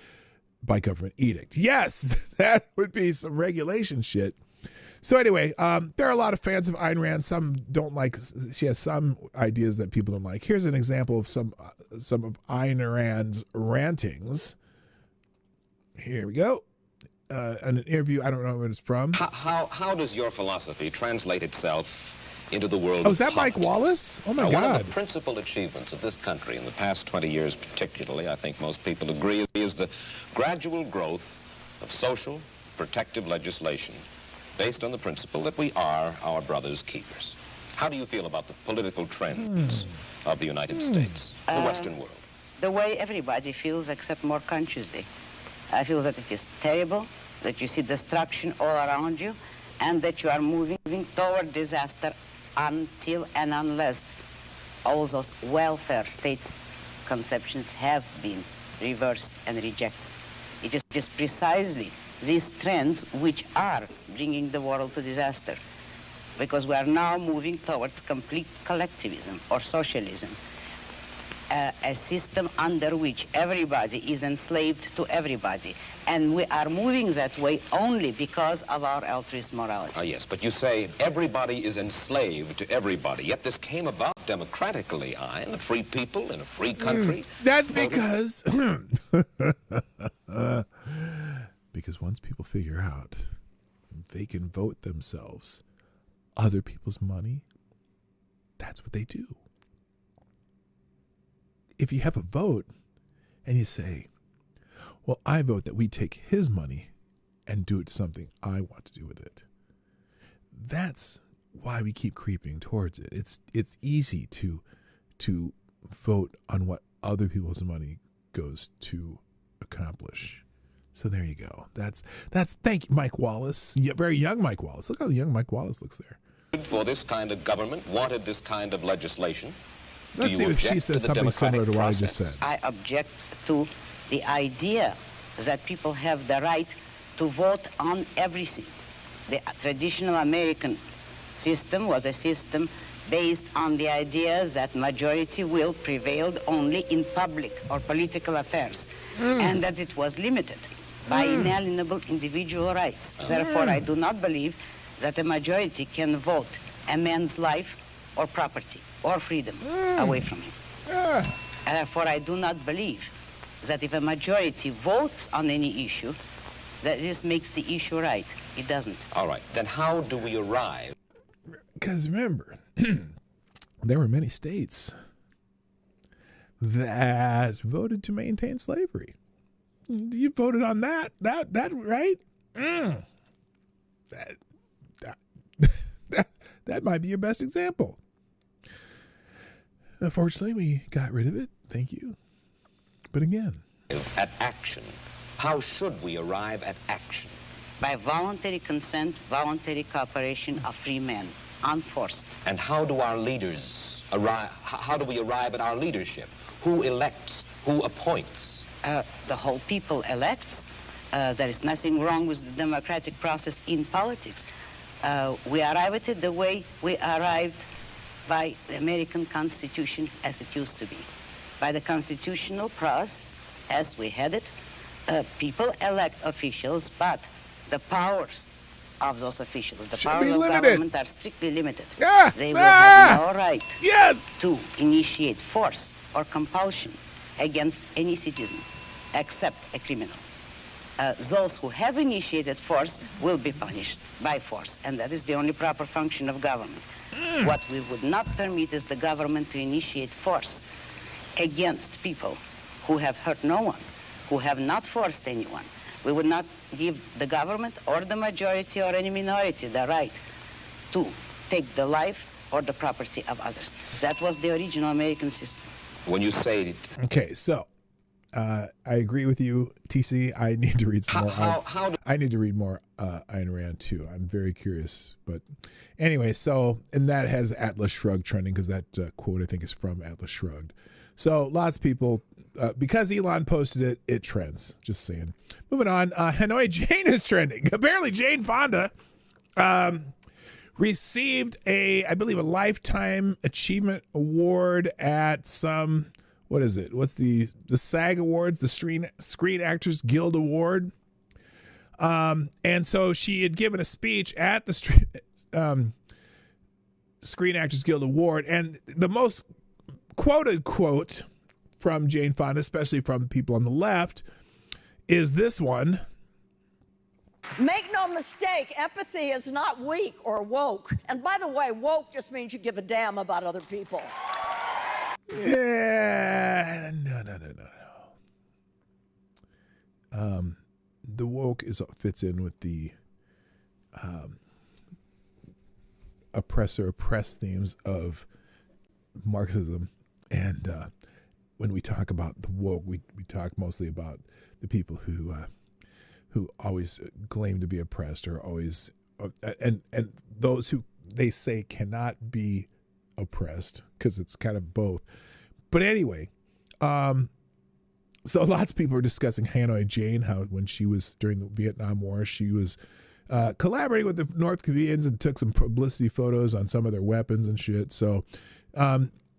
by government edict. Yes, that would be some regulation shit. So anyway, there are a lot of fans of Ayn Rand. Some don't like. She has some ideas that people don't like. Here's an example of some of Ayn Rand's rantings. Here we go. An interview. I don't know what it's from. How does your philosophy translate itself into the world? Oh, is that Mike Wallace? Oh my God! One of the principal achievements of this country in the past 20 years, particularly, I think most people agree, is the gradual growth of social protective legislation based on the principle that we are our brother's keepers. How do you feel about the political trends of the United States, the Western world? The way everybody feels, except more consciously. I feel that it is terrible, that you see destruction all around you, and that you are moving toward disaster until and unless all those welfare state conceptions have been reversed and rejected. It is just precisely these trends which are bringing the world to disaster, because we are now moving towards complete collectivism or socialism, a system under which everybody is enslaved to everybody. And we are moving that way only because of our altruist morality. Yes, but you say everybody is enslaved to everybody, yet this came about democratically, Ayn, free people in a free country. That's because... because once people figure out they can vote themselves other people's money, that's what they do. If you have a vote and you say, well, I vote that we take his money and do it to something I want to do with it. That's why we keep creeping towards it. It's easy to vote on what other people's money goes to accomplish. So there you go. That's thank you, Mike Wallace. Yeah, very young Mike Wallace. Look how young Mike Wallace looks there. For this kind of government, wanted this kind of legislation. Let's see if she says something similar to what I just said. I object to the idea that people have the right to vote on everything. The traditional American system was a system based on the idea that majority will prevailed only in public or political affairs, and that it was limited by inalienable individual rights. Therefore, I do not believe that a majority can vote a man's life or property or freedom away from him. Therefore, I do not believe that if a majority votes on any issue, that this makes the issue right. It doesn't. All right. Then how do we arrive? Because remember, there were many states that voted to maintain slavery. You voted on that right? That might be your best example. Unfortunately, we got rid of it. Thank you. But again, at action. How should we arrive at action? By voluntary consent, voluntary cooperation of free men, unforced. And how do our leaders arrive? How do we arrive at our leadership? Who elects? Who appoints? The whole people elects. There is nothing wrong with the democratic process in politics. We arrive at it the way we arrived by the American Constitution as it used to be. By the constitutional process as we had it, people elect officials, but the powers of those officials, the powers of government are strictly limited. They will have no right to initiate force or compulsion against any citizen except a criminal. Those who have initiated force will be punished by force, and that is the only proper function of government. What we would not permit is the government to initiate force against people who have hurt no one, who have not forced anyone. We would not give the government or the majority or any minority the right to take the life or the property of others. That was the original American system. When you say it... Okay, so I agree with you, TC. I need to read some more. I need to read more Ayn Rand too. I'm very curious. But anyway, so, and that has Atlas Shrugged trending because that quote I think is from Atlas Shrugged. So lots of people, because Elon posted it, it trends. Just saying. Moving on, Hanoi Jane is trending. Apparently Jane Fonda received I believe a Lifetime Achievement Award at some... What is it? What's the SAG Awards, the Screen Actors Guild Award? And so she had given a speech at the Screen Actors Guild Award, and the most quoted quote from Jane Fonda, especially from people on the left, is this one. Make no mistake, empathy is not weak or woke. And by the way, woke just means you give a damn about other people. Yeah, no. The woke fits in with the oppressor-oppressed themes of Marxism, and when we talk about the woke, we talk mostly about the people who always claim to be oppressed, or always and those who they say cannot be oppressed, because it's kind of both. But anyway, so lots of people are discussing Hanoi Jane, how when she was during the Vietnam War, she was collaborating with the North Koreans and took some publicity photos on some of their weapons and shit. So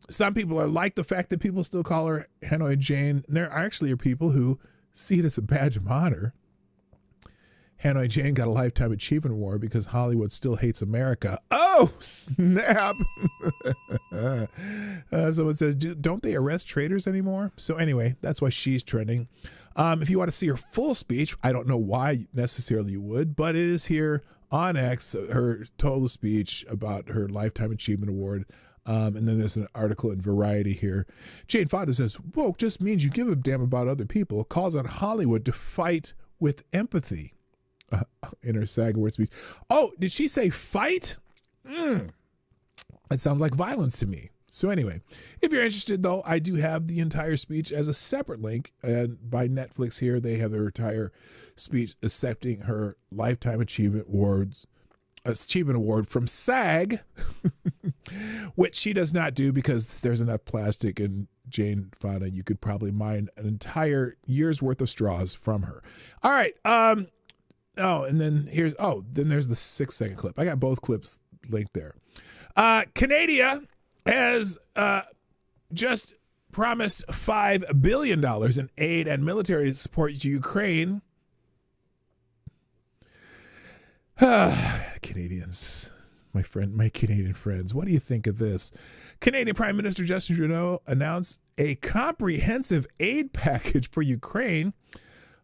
some people are like the fact that people still call her Hanoi Jane. And there actually are people who see it as a badge of honor. Hanoi Jane got a Lifetime Achievement Award because Hollywood still hates America. Oh, snap. Someone says, don't they arrest traitors anymore? So anyway, that's why she's trending. If you want to see her full speech, I don't know why necessarily you would, but it is here on X, her total speech about her Lifetime Achievement Award. And then there's an article in Variety here. Jane Fonda says, woke just means you give a damn about other people, calls on Hollywood to fight with empathy. In her SAG Award speech. Oh, did she say fight? That sounds like violence to me. So anyway, if you're interested, though, I do have the entire speech as a separate link. And by Netflix here, they have their entire speech accepting her Lifetime Achievement Award from SAG, which she does not do because there's enough plastic in Jane Fonda. You could probably mine an entire year's worth of straws from her. All right. And then there's the 6-second clip. I got both clips linked there. Canada has just promised $5 billion in aid and military support to Ukraine. Canadians, my Canadian friends, what do you think of this? Canadian Prime Minister Justin Trudeau announced a comprehensive aid package for Ukraine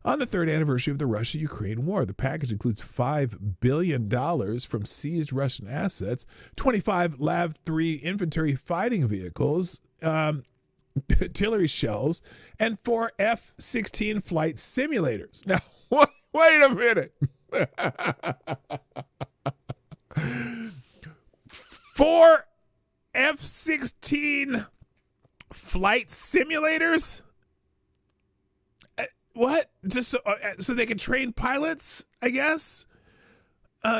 on the third anniversary of the Russia-Ukraine war. The package includes $5 billion from seized Russian assets, 25 LAV-3 infantry fighting vehicles, artillery shells, and 4 F-16 flight simulators. Now, wait a minute. 4 F-16 flight simulators? What? Just so they can train pilots, I guess?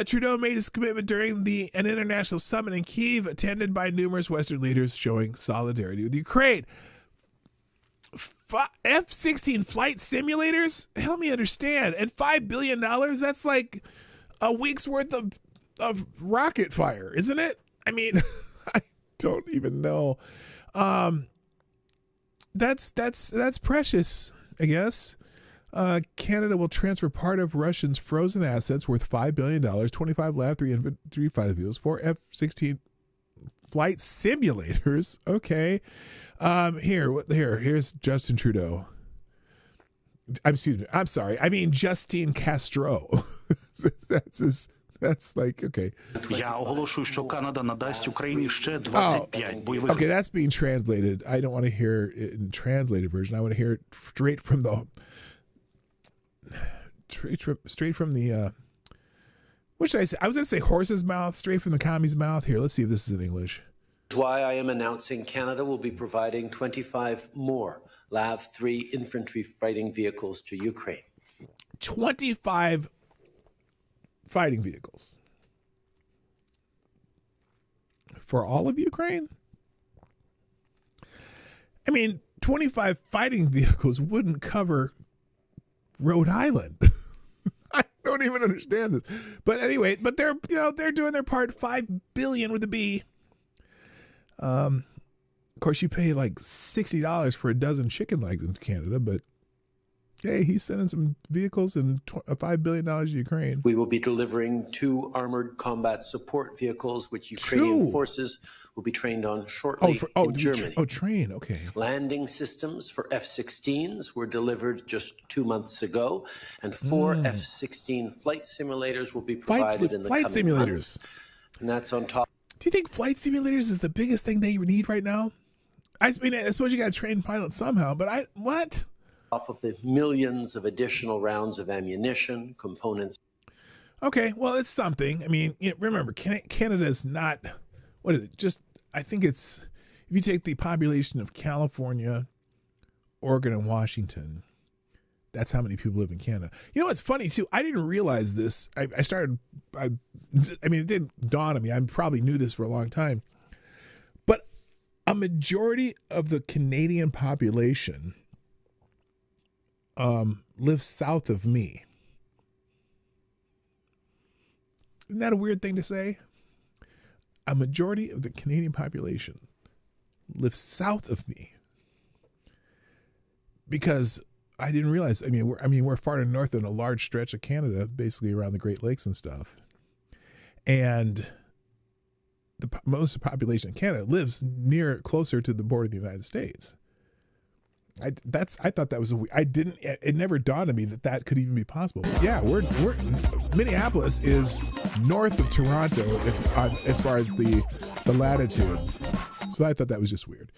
Trudeau made his commitment during an international summit in Kyiv, attended by numerous Western leaders showing solidarity with Ukraine. F-16 flight simulators? Help me understand. And $5 billion? That's like a week's worth of rocket fire, isn't it? I mean, I don't even know. That's precious, I guess. Canada will transfer part of Russians' frozen assets worth $5 billion, 25 LAV-3 infantry fighting vehicles, 4 F-16 flight simulators. Okay. Here's Justin Trudeau. I'm sorry. I mean, Justine Castro. That's like, okay. Okay, that's being translated. I don't want to hear it in translated version. I want to hear it straight from the what should I say? I was going to say horse's mouth, straight from the commie's mouth. Here, let's see if this is in English. That's why I am announcing Canada will be providing 25 more LAV-3 infantry fighting vehicles to Ukraine. 25 fighting vehicles. For all of Ukraine? I mean, 25 fighting vehicles wouldn't cover Rhode Island. I don't even understand this. But anyway, they're doing their part. $5 billion with a B. Of course, you pay like $60 for a dozen chicken legs in Canada, but hey, he's sending some vehicles and $5 billion to Ukraine. We will be delivering 2 armored combat support vehicles, which Ukrainian forces will be trained on shortly in Germany. Train, okay. Landing systems for F-16s were delivered just 2 months ago, and 4 F-16 flight simulators will be provided in the coming months. And that's on top. Do you think flight simulators is the biggest thing they need right now? I mean, I suppose you got to train pilots somehow, but what? Top of the millions of additional rounds of ammunition, components. Okay, well, it's something. I mean, remember, Canada is not, what is it? Just, I think it's, if you take the population of California, Oregon, and Washington, that's how many people live in Canada. You know what's funny, too? I didn't realize this. I mean, it didn't dawn on me. I probably knew this for a long time. But a majority of the Canadian population lives south of me. Isn't that a weird thing to say? A majority of the Canadian population lives south of me. Because I didn't realize, we're far to the north in a large stretch of Canada, basically around the Great Lakes and stuff. And most of the population in Canada lives closer to the border of the United States. I thought that was it never dawned on me that could even be possible. But yeah, we're Minneapolis is north of Toronto as far as the latitude. So I thought that was just weird.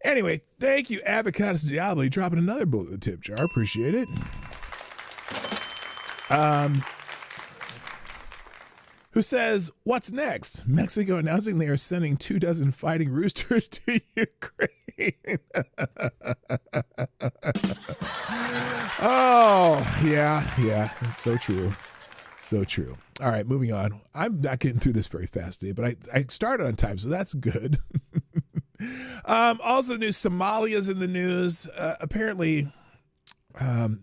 Anyway, thank you, Avocados Diablo, dropping another bullet in the tip jar. Appreciate it. who says, what's next? Mexico announcing they are sending 24 fighting roosters to Ukraine. Oh, yeah. It's so true. So true. All right, moving on. I'm not getting through this very fast today, but I started on time, so that's good. Also, news, Somalia's in the news. Apparently, Somalia's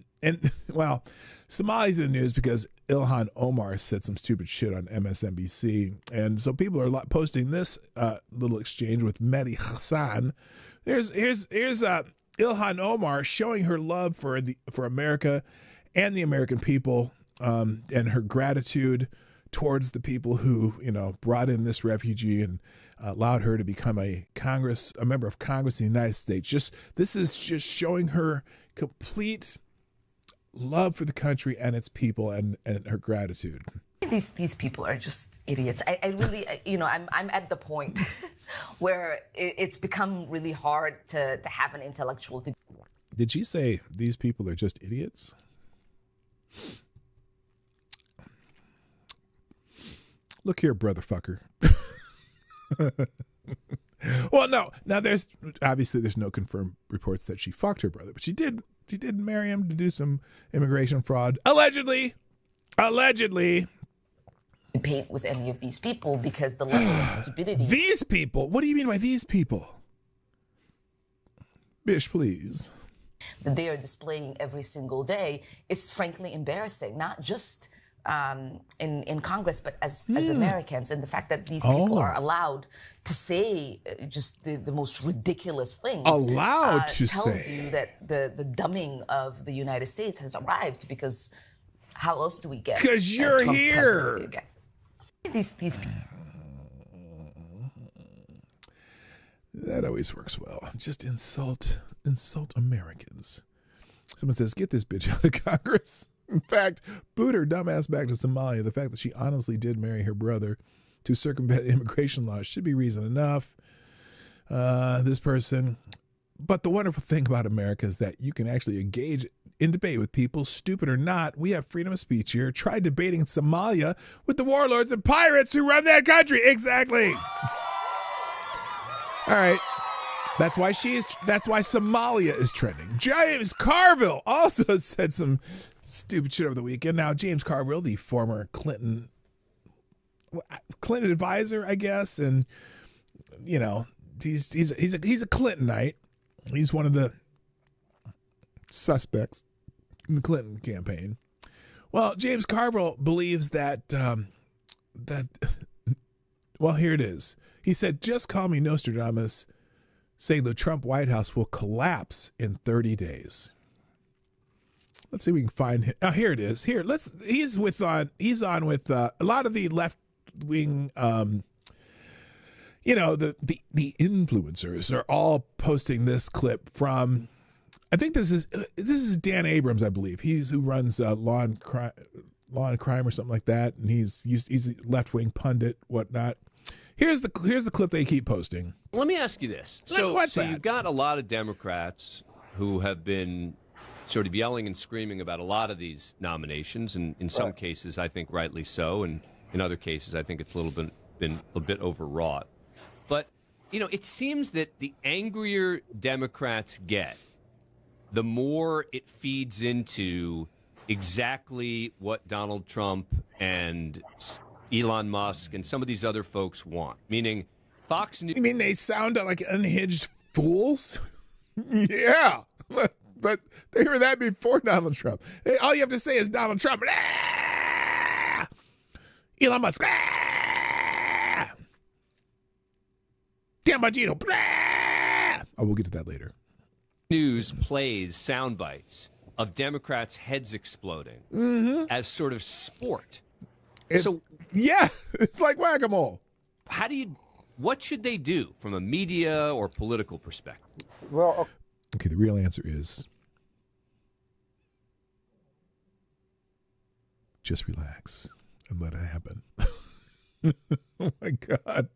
in the news because Ilhan Omar said some stupid shit on MSNBC. And so people are posting this little exchange with Mehdi Hassan. Here's Ilhan Omar showing her love for America and the American people, and her gratitude towards the people who, brought in this refugee and allowed her to become a member of Congress in the United States. This is just showing her complete love for the country and its people and her gratitude. These people are just idiots. I really, I'm at the point where it's become really hard to have an intellectual debate. Did she say these people are just idiots? Look here, brother fucker. Well, no. Now there's no confirmed reports that she fucked her brother, but she did marry him to do some immigration fraud. Allegedly. Debate with any of these people because the level of stupidity. These people? What do you mean by these people? Bish, please. That they are displaying every single day is frankly embarrassing, not just in Congress, but as Americans. And the fact that these people are allowed to say just the most ridiculous things. Allowed to tells say. You that the dumbing of the United States has arrived, because how else do we get because you're Trump here presidency again? These people. That always works well. Just insult Americans. Someone says, get this bitch out of Congress. In fact, boot her dumbass back to Somalia. The fact that she honestly did marry her brother to circumvent immigration laws should be reason enough. This person. But the wonderful thing about America is that you can actually engage in debate with people, stupid or not. We have freedom of speech here. Try debating in Somalia with the warlords and pirates who run that country. Exactly. All right. That's why Somalia is trending. James Carville also said some stupid shit over the weekend. Now, James Carville, the former Clinton advisor, I guess, and he's a Clintonite. He's one of the suspects in the Clinton campaign. Well, James Carville believes that well, here it is. He said, "Just call me Nostradamus," saying the Trump White House will collapse in 30 days. Let's see if we can find him. Oh, here it is. Here, he's on with a lot of the left wing, the influencers are all posting this clip from, I think this is Dan Abrams, I believe. He's who runs Law and Crime or something like that, and he's a left wing pundit, whatnot. Here's the clip they keep posting. Let me ask you this. So you've got a lot of Democrats who have been sort of yelling and screaming about a lot of these nominations, and in some cases, I think rightly so, and in other cases, I think it's been a bit overwrought. But, it seems that the angrier Democrats get, the more it feeds into exactly what Donald Trump and Elon Musk and some of these other folks want. Meaning, Fox News. You mean they sound like unhinged fools? Yeah. But they were that before Donald Trump. All you have to say is Donald Trump. Elon Musk. Dan Bongino. Oh, we'll get to that later. News plays sound bites of Democrats' heads exploding as sort of sport. It's like whack-a-mole. What should they do from a media or political perspective? Well, okay, the real answer is just relax and let it happen. Oh my God.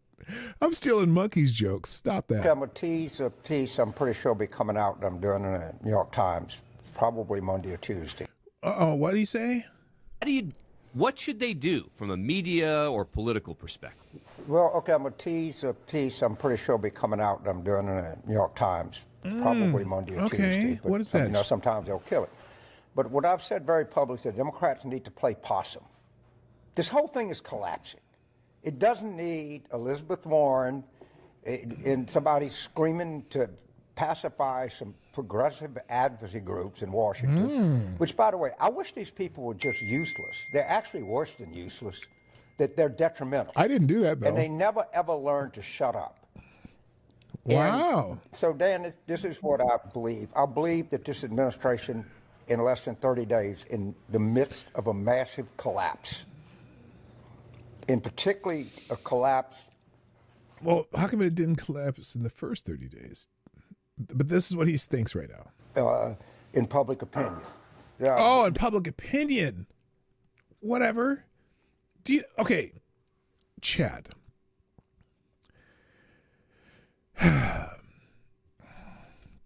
I'm stealing Monkey's jokes. Stop that. I'm going to tease a piece I'm pretty sure will be coming out that I'm doing in the New York Times, probably Monday or Tuesday. What do you say? What should they do from a media or political perspective? Well, okay, I'm going to tease a piece I'm pretty sure will be coming out that I'm doing in the New York Times, probably Monday or Tuesday. What is that? You know, sometimes they'll kill it. But what I've said very publicly, the Democrats need to play possum. This whole thing is collapsing. It doesn't need Elizabeth Warren and somebody screaming to pacify some progressive advocacy groups in Washington, which, by the way, I wish these people were just useless. They're actually worse than useless, that they're detrimental. I didn't do that, though. And they never, ever learn to shut up. Wow. And so, Dan, this is what I believe. I believe that this administration, in less than 30 days, in the midst of a massive collapse, and particularly a collapse. Well, how come it didn't collapse in the first 30 days? But this is what he thinks right now. In public opinion. In public opinion. Whatever. Okay, Chad.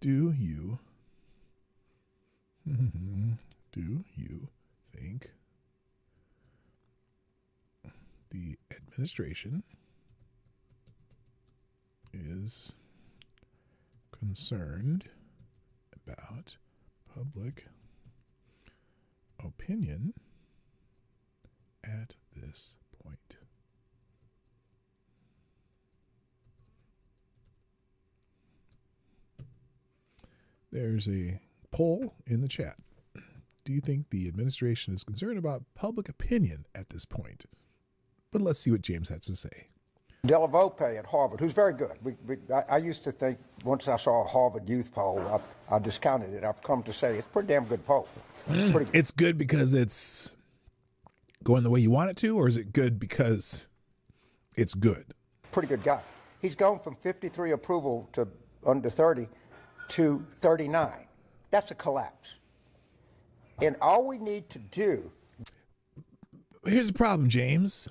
Do you think the administration is concerned about public opinion at this point? There's a poll in the chat. Do you think the administration is concerned about public opinion at this point? But let's see what James has to say. Della Volpe at Harvard, who's very good. I used to think, once I saw a Harvard youth poll, I discounted it. I've come to say it's a pretty damn good poll. Pretty good. It's good because it's going the way you want it to, or is it good because it's good? Pretty good guy. He's gone from 53 approval to under 30 to 39. That's a collapse. And all we need to do... Here's the problem, James.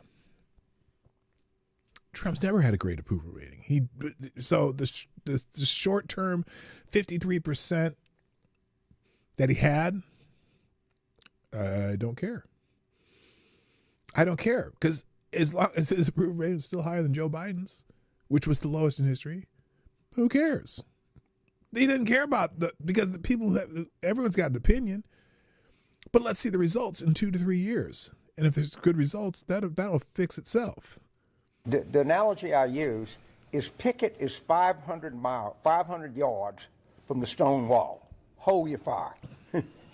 Trump's never had a great approval rating. So the short-term 53% that he had, I don't care. I don't care, because as long as his approval rating is still higher than Joe Biden's, which was the lowest in history, who cares? He didn't care about because the people everyone's got an opinion. But let's see the results in 2 to 3 years, and if there's good results, that'll fix itself. The analogy I use is Pickett is 500 yards from the stone wall. Hold your fire.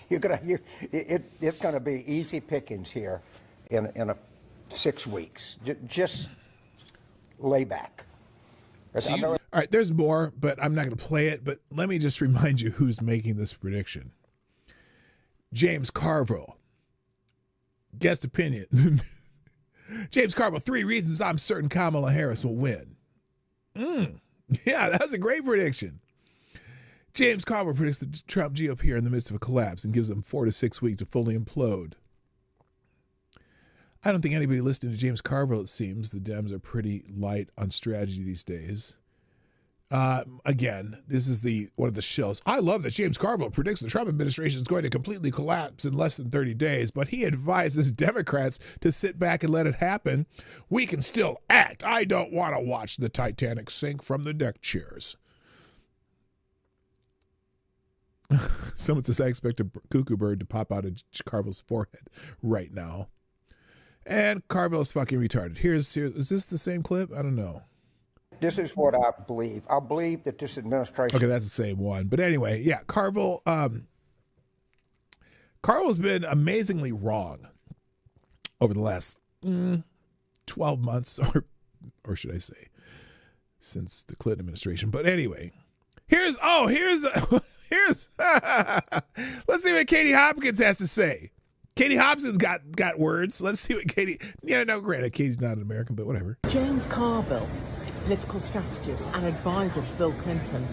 It's going to be easy pickings here in 6 weeks. Just lay back. All right, there's more, but I'm not going to play it. But let me just remind you who's making this prediction. James Carville. Guest opinion. James Carville, 3 reasons I'm certain Kamala Harris will win. Yeah, that's a great prediction. James Carville predicts the Trump GOP are in the midst of a collapse and gives them 4 to 6 weeks to fully implode. I don't think anybody listening to James Carville, it seems. The Dems are pretty light on strategy these days. Again, this is one of the shills. I love that James Carville predicts the Trump administration is going to completely collapse in less than 30 days, but he advises Democrats to sit back and let it happen. We can still act. I don't want to watch the Titanic sink from the deck chairs. Someone says, I expect a cuckoo bird to pop out of Carville's forehead right now. And Carville's fucking retarded. Is this the same clip? I don't know. This is what I believe. I believe that this administration... Okay, that's the same one. But anyway, yeah, Carville's been amazingly wrong over the last 12 months, or should I say, since the Clinton administration. But anyway, here's let's see what Katie Hopkins has to say. Katie Hopkins got words. Let's see what Katie... Yeah, no, granted, Katie's not an American, but whatever. James Carville, political strategist and advisor to Bill Clinton,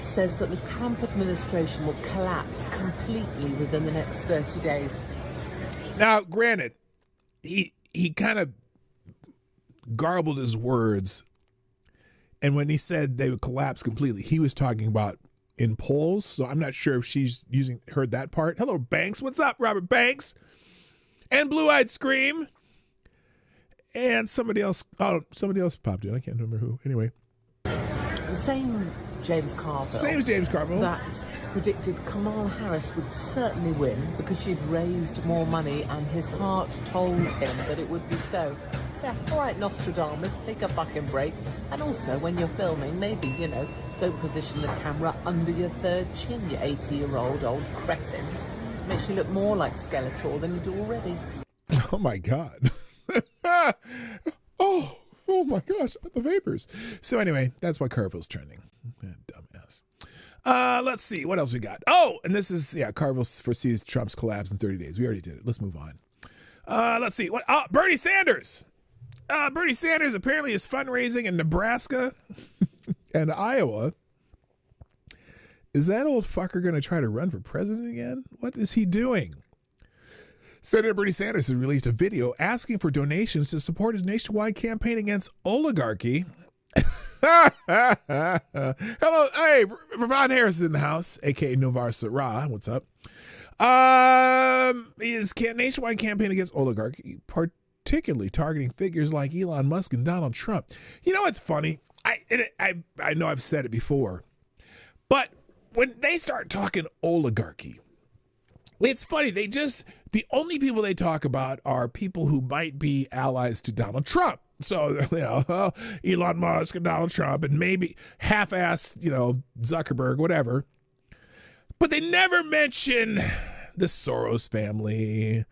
says that the Trump administration will collapse completely within the next 30 days. Now, granted, he kind of garbled his words, and when he said they would collapse completely, he was talking about in polls, so I'm not sure if she's heard that part. Hello, Banks. What's up, Robert Banks? and Blue-Eyed Scream. And somebody else popped in. I can't remember who. Anyway. The same James Carville. That predicted Kamala Harris would certainly win because she'd raised more money and his heart told him that it would be so. Yeah, all right, Nostradamus, take a fucking break. And also, when you're filming, maybe, don't position the camera under your third chin, you 80-year-old old cretin. Makes you look more like Skeletor than you do already. Oh, my God. Oh my gosh, the vapors. So anyway, that's why Carville's trending. Dumbass. Let's see, what else we got? Oh, and this is, Carville foresees Trump's collapse in 30 days. We already did it. Let's move on. Let's see. Bernie Sanders. Bernie Sanders apparently is fundraising in Nebraska and Iowa. Is that old fucker going to try to run for president again? What is he doing? Senator Bernie Sanders has released a video asking for donations to support his nationwide campaign against oligarchy. Hello, hey, Ravon Harris is in the house, a.k.a. Novar Sarah. What's up? His nationwide campaign against oligarchy, particularly targeting figures like Elon Musk and Donald Trump. You know what's funny? I know I've said it before, but when they start talking oligarchy, it's funny. The only people they talk about are people who might be allies to Donald Trump. So, Elon Musk and Donald Trump and maybe half-ass, Zuckerberg, whatever. But they never mention the Soros family.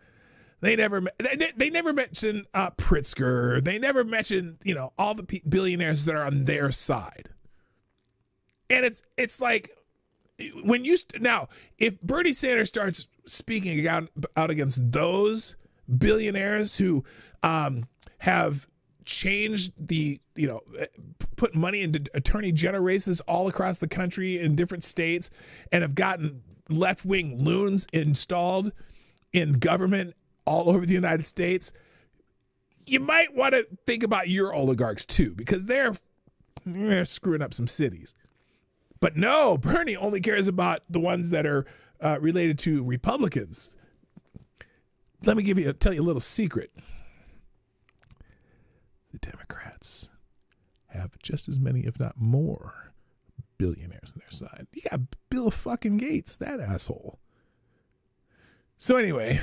They never mention Pritzker. They never mention, all the billionaires that are on their side. And it's like, if Bernie Sanders starts speaking out against those billionaires who have changed put money into attorney general races all across the country in different states and have gotten left-wing loons installed in government all over the United States, you might want to think about your oligarchs too, because they're screwing up some cities. But no, Bernie only cares about the ones that are related to Republicans. Let me tell you a little secret. The Democrats have just as many, if not more, billionaires on their side. You got Bill fucking Gates, that asshole. So anyway,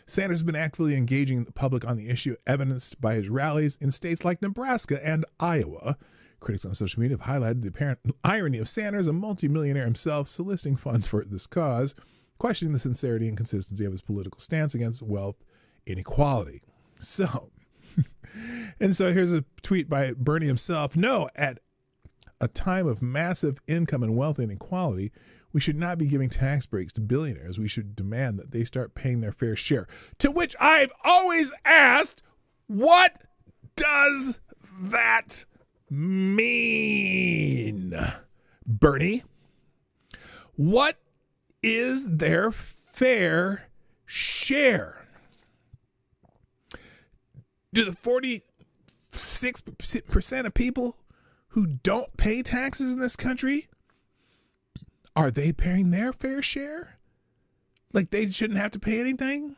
Sanders has been actively engaging the public on the issue, evidenced by his rallies in states like Nebraska and Iowa. Critics on social media have highlighted the apparent irony of Sanders, a multimillionaire himself, soliciting funds for this cause, questioning the sincerity and consistency of his political stance against wealth inequality. So here's a tweet by Bernie himself. No, at a time of massive income and wealth inequality, we should not be giving tax breaks to billionaires. We should demand that they start paying their fair share. To which I've always asked, what does that mean, Bernie? What is their fair share? Do the 46% of people who don't pay taxes in this country, are they paying their fair share? Like they shouldn't have to pay anything?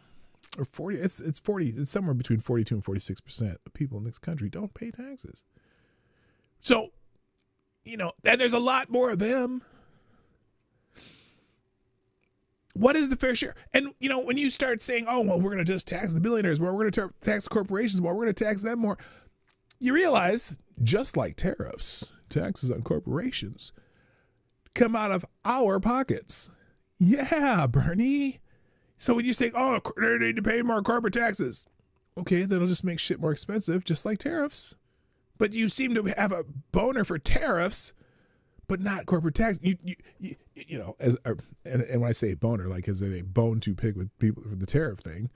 Or 40, it's 40, it's somewhere between 42 and 46% of people in this country don't pay taxes. So, and there's a lot more of them. What is the fair share? And, when you start saying, oh, well, we're going to just tax the billionaires more, we're going to tax corporations more, we're going to tax them more, you realize, just like tariffs, taxes on corporations come out of our pockets. Yeah, Bernie. So when you think, oh, they need to pay more corporate taxes. Okay, that'll just make shit more expensive, just like tariffs. But you seem to have a boner for tariffs, but not corporate tax. And when I say boner, like as a bone to pick with people for the tariff thing,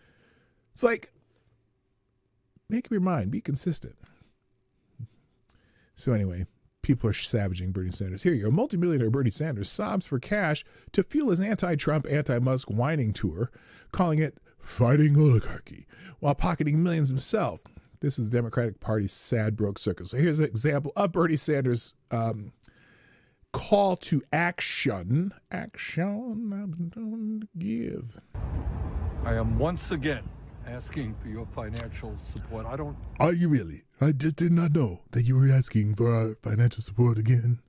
it's like, make up your mind, be consistent. So anyway, people are savaging Bernie Sanders. Here you go. Multimillionaire Bernie Sanders sobs for cash to fuel his anti-Trump, anti-Musk whining tour, calling it fighting oligarchy, while pocketing millions himself. This is the Democratic Party's sad broke circle. So here's an example of Bernie Sanders' call to action. Action I'm going to give. I am once again asking for your financial support. I don't... Are you really? I just did not know that you were asking for our financial support again.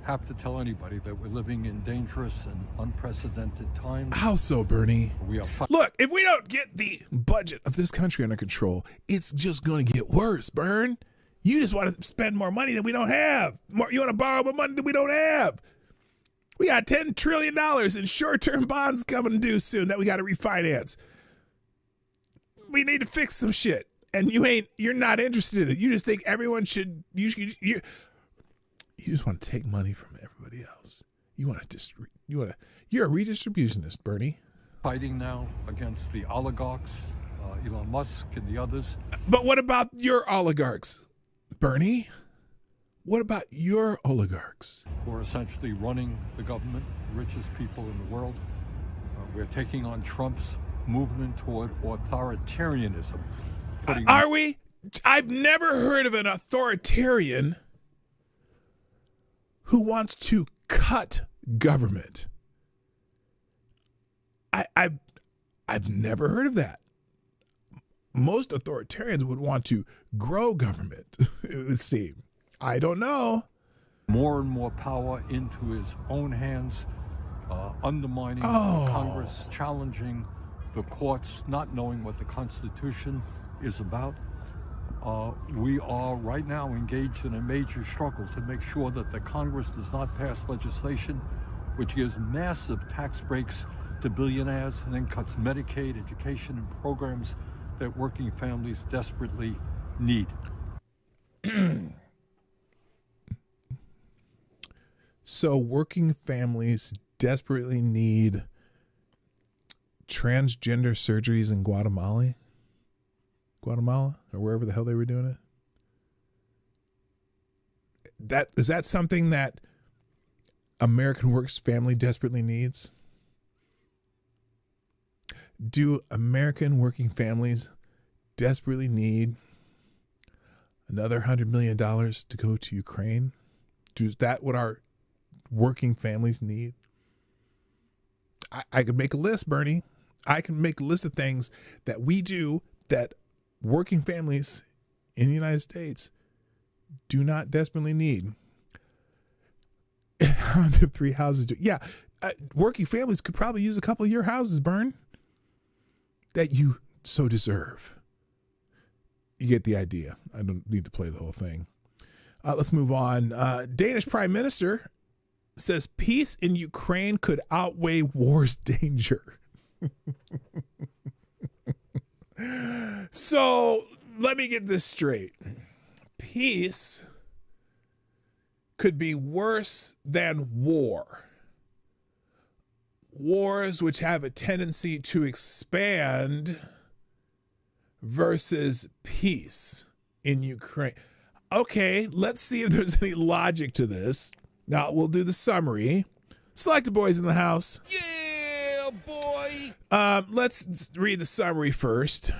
Have to tell anybody that we're living in dangerous and unprecedented times. How so, Bernie? We are Look, if we don't get the budget of this country under control, it's just going to get worse, Bern. You just want to spend more money than we don't have. You want to borrow more money than we don't have. We got $10 trillion in short-term bonds coming due soon that we got to refinance. We need to fix some shit. And you're not interested in it. You just think everyone should, you just want to take money from everybody else. You're a redistributionist, Bernie. Fighting now against the oligarchs, Elon Musk and the others. But what about your oligarchs, Bernie? What about your oligarchs? Who are essentially running the government, the richest people in the world. We're taking on Trump's movement toward authoritarianism. Are we? I've never heard of an authoritarian who wants to cut government. I've never heard of that. Most authoritarians would want to grow government, it would seem. I don't know. More and more power into his own hands, undermining Congress, challenging the courts, not knowing what the Constitution is about. We are right now engaged in a major struggle to make sure that the Congress does not pass legislation which gives massive tax breaks to billionaires and then cuts Medicaid, education, and programs that working families desperately need. So working families desperately need transgender surgeries in Guatemala, or wherever the hell they were doing it. Is that something that American Works family desperately needs? Do American working families desperately need another $100 million to go to Ukraine? Is that what our working families need? I could make a list, Bernie. I can make a list of things that we do that working families in the United States do not desperately need. The 3 houses do. Yeah, working families could probably use a couple of your houses, Bern, that you so deserve. You get the idea. I don't need to play the whole thing. Let's move on. Danish Prime Minister says peace in Ukraine could outweigh war's danger. So let me get this straight. Peace could be worse than war. Wars which have a tendency to expand versus peace in Ukraine. Okay, let's see if there's any logic to this. Now, we'll do the summary. Select the boys in the house. Yeah, boy. Let's read the summary first.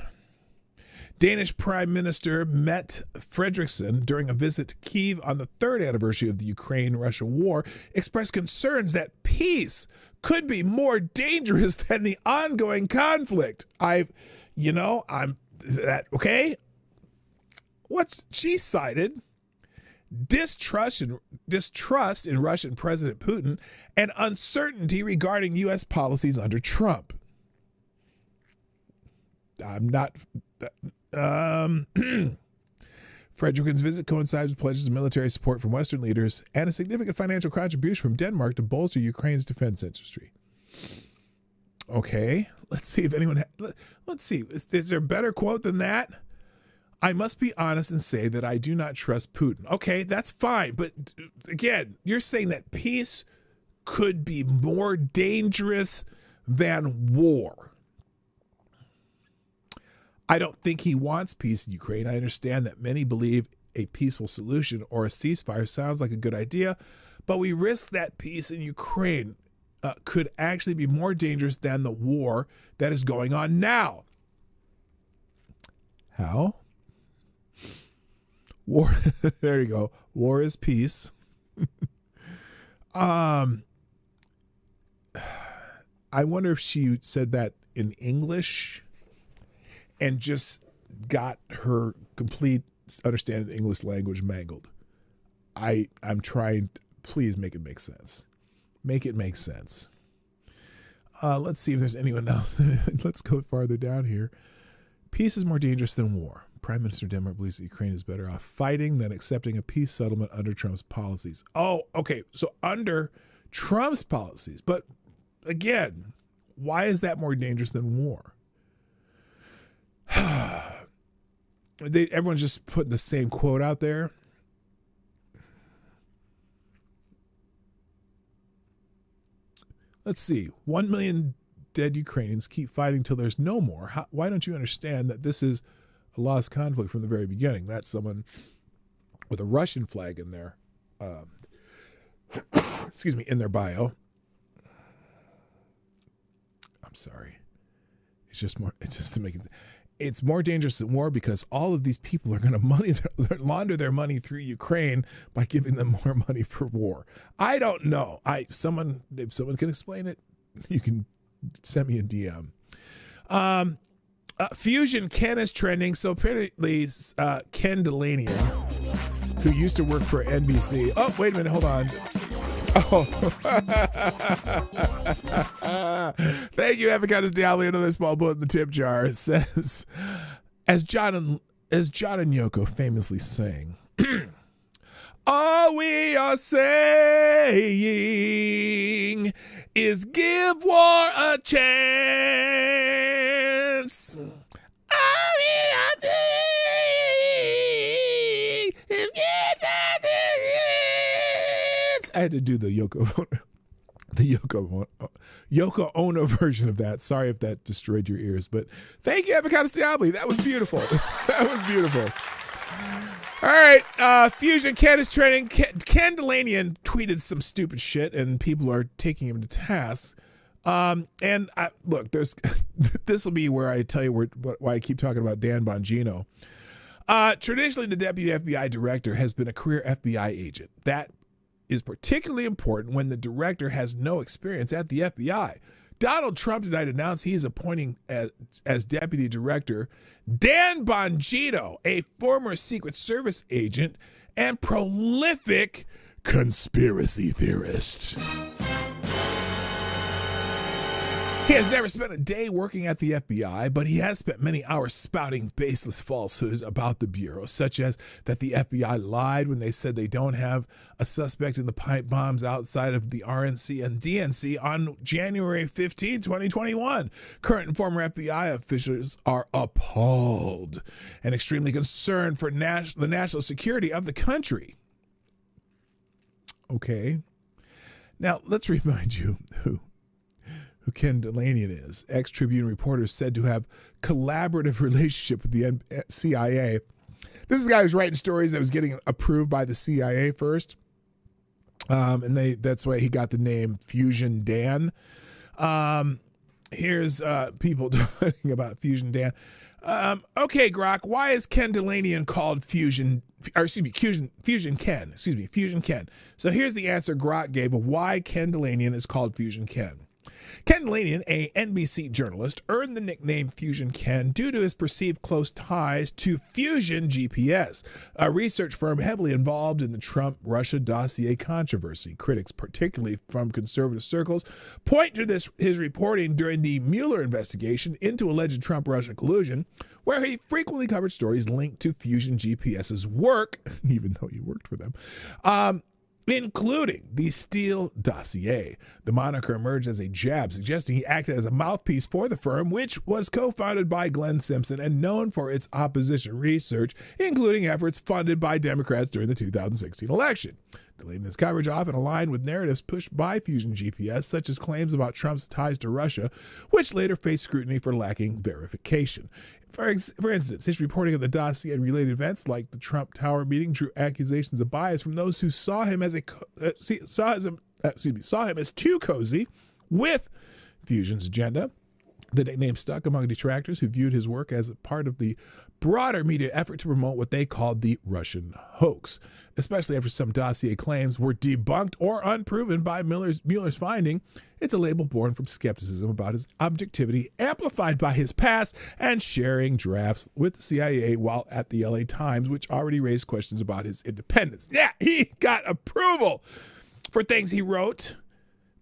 Danish Prime Minister Mette Frederiksen, during a visit to Kyiv on the 3rd anniversary of the Ukraine-Russia war, expressed concerns that peace could be more dangerous than the ongoing conflict. What's she cited? Distrust in Russian President Putin and uncertainty regarding U.S. policies under Trump. Frederiksen's visit coincides with pledges of military support from Western leaders and a significant financial contribution from Denmark to bolster Ukraine's defense industry. Okay, let's see if anyone... Let's see, is there a better quote than that? I must be honest and say that I do not trust Putin. Okay, that's fine. But again, you're saying that peace could be more dangerous than war. I don't think he wants peace in Ukraine. I understand that many believe a peaceful solution or a ceasefire sounds like a good idea, but we risk that peace in Ukraine could actually be more dangerous than the war that is going on now. How? War, there you go. War is peace. I wonder if she said that in English and just got her complete understanding of the English language mangled. I'm trying, please make it make sense. Make it make sense. Let's see if there's anyone else. Let's go farther down here. Peace is more dangerous than war. Prime Minister Denmark believes that Ukraine is better off fighting than accepting a peace settlement under Trump's policies. Oh, okay. So under Trump's policies. But again, why is that more dangerous than war? Everyone's just putting the same quote out there. Let's see. 1 million dead Ukrainians keep fighting till there's no more. Why don't you understand that this is a lost conflict from the very beginning? That's someone with a Russian flag in their, excuse me, in their bio. I'm sorry. It's just to make it. It's more dangerous than war because all of these people are going to launder their money through Ukraine by giving them more money for war. I don't know. If someone can explain it, you can send me a DM. Fusion Ken is trending. So apparently Ken Delanian, who used to work for NBC. Oh, wait a minute. Hold on. Oh. Thank you, Avocados Diablo. Another small bullet in the tip jar. It says, as John and Yoko famously sang, all we are saying is give war a chance. All we are saying is give us a chance. I had to do the Yoko Ono version of that. Sorry if that destroyed your ears, but thank you, Avocados Diablo. That was beautiful. That was beautiful. All right, Fusion Ken is trending. Ken Delanian tweeted some stupid shit, and people are taking him to task. Look, this will be where I tell you why I keep talking about Dan Bongino. Traditionally, the deputy FBI director has been a career FBI agent. That is particularly important when the director has no experience at the FBI. Donald Trump tonight announced he is appointing as deputy director Dan Bongino, a former Secret Service agent and prolific conspiracy theorist. He has never spent a day working at the FBI, but he has spent many hours spouting baseless falsehoods about the Bureau, such as that the FBI lied when they said they don't have a suspect in the pipe bombs outside of the RNC and DNC on January 15, 2021. Current and former FBI officials are appalled and extremely concerned for the national security of the country. Okay. Now, let's remind you who Ken Delanian is. Ex-Tribune reporter said to have collaborative relationship with the CIA. This is a guy who's writing stories that was getting approved by the CIA first. And that's why he got the name Fusion Dan. Here's people talking about Fusion Dan. Okay, Grok, why is Ken Delanian called Fusion Ken? Fusion Ken. So here's the answer Grok gave of why Ken Delanian is called Fusion Ken. Ken Delanian, a NBC journalist, earned the nickname Fusion Ken due to his perceived close ties to Fusion GPS, a research firm heavily involved in the Trump-Russia dossier controversy. Critics, particularly from conservative circles, point to his reporting during the Mueller investigation into alleged Trump-Russia collusion, where he frequently covered stories linked to Fusion GPS's work, even though he worked for them, including the Steele dossier. The moniker emerged as a jab, suggesting he acted as a mouthpiece for the firm, which was co-founded by Glenn Simpson and known for its opposition research, including efforts funded by Democrats during the 2016 election. Delanian's coverage often aligned with narratives pushed by Fusion GPS, such as claims about Trump's ties to Russia, which later faced scrutiny for lacking verification. For instance, his reporting of the dossier and related events like the Trump Tower meeting drew accusations of bias from those who saw him as too cozy with Fusion's agenda. The nickname stuck among detractors who viewed his work as a part of the broader media effort to promote what they called the Russian hoax, especially after some dossier claims were debunked or unproven by Mueller's finding. It's a label born from skepticism about his objectivity, amplified by his past and sharing drafts with the CIA while at the LA Times, which already raised questions about his independence. Yeah, he got approval for things he wrote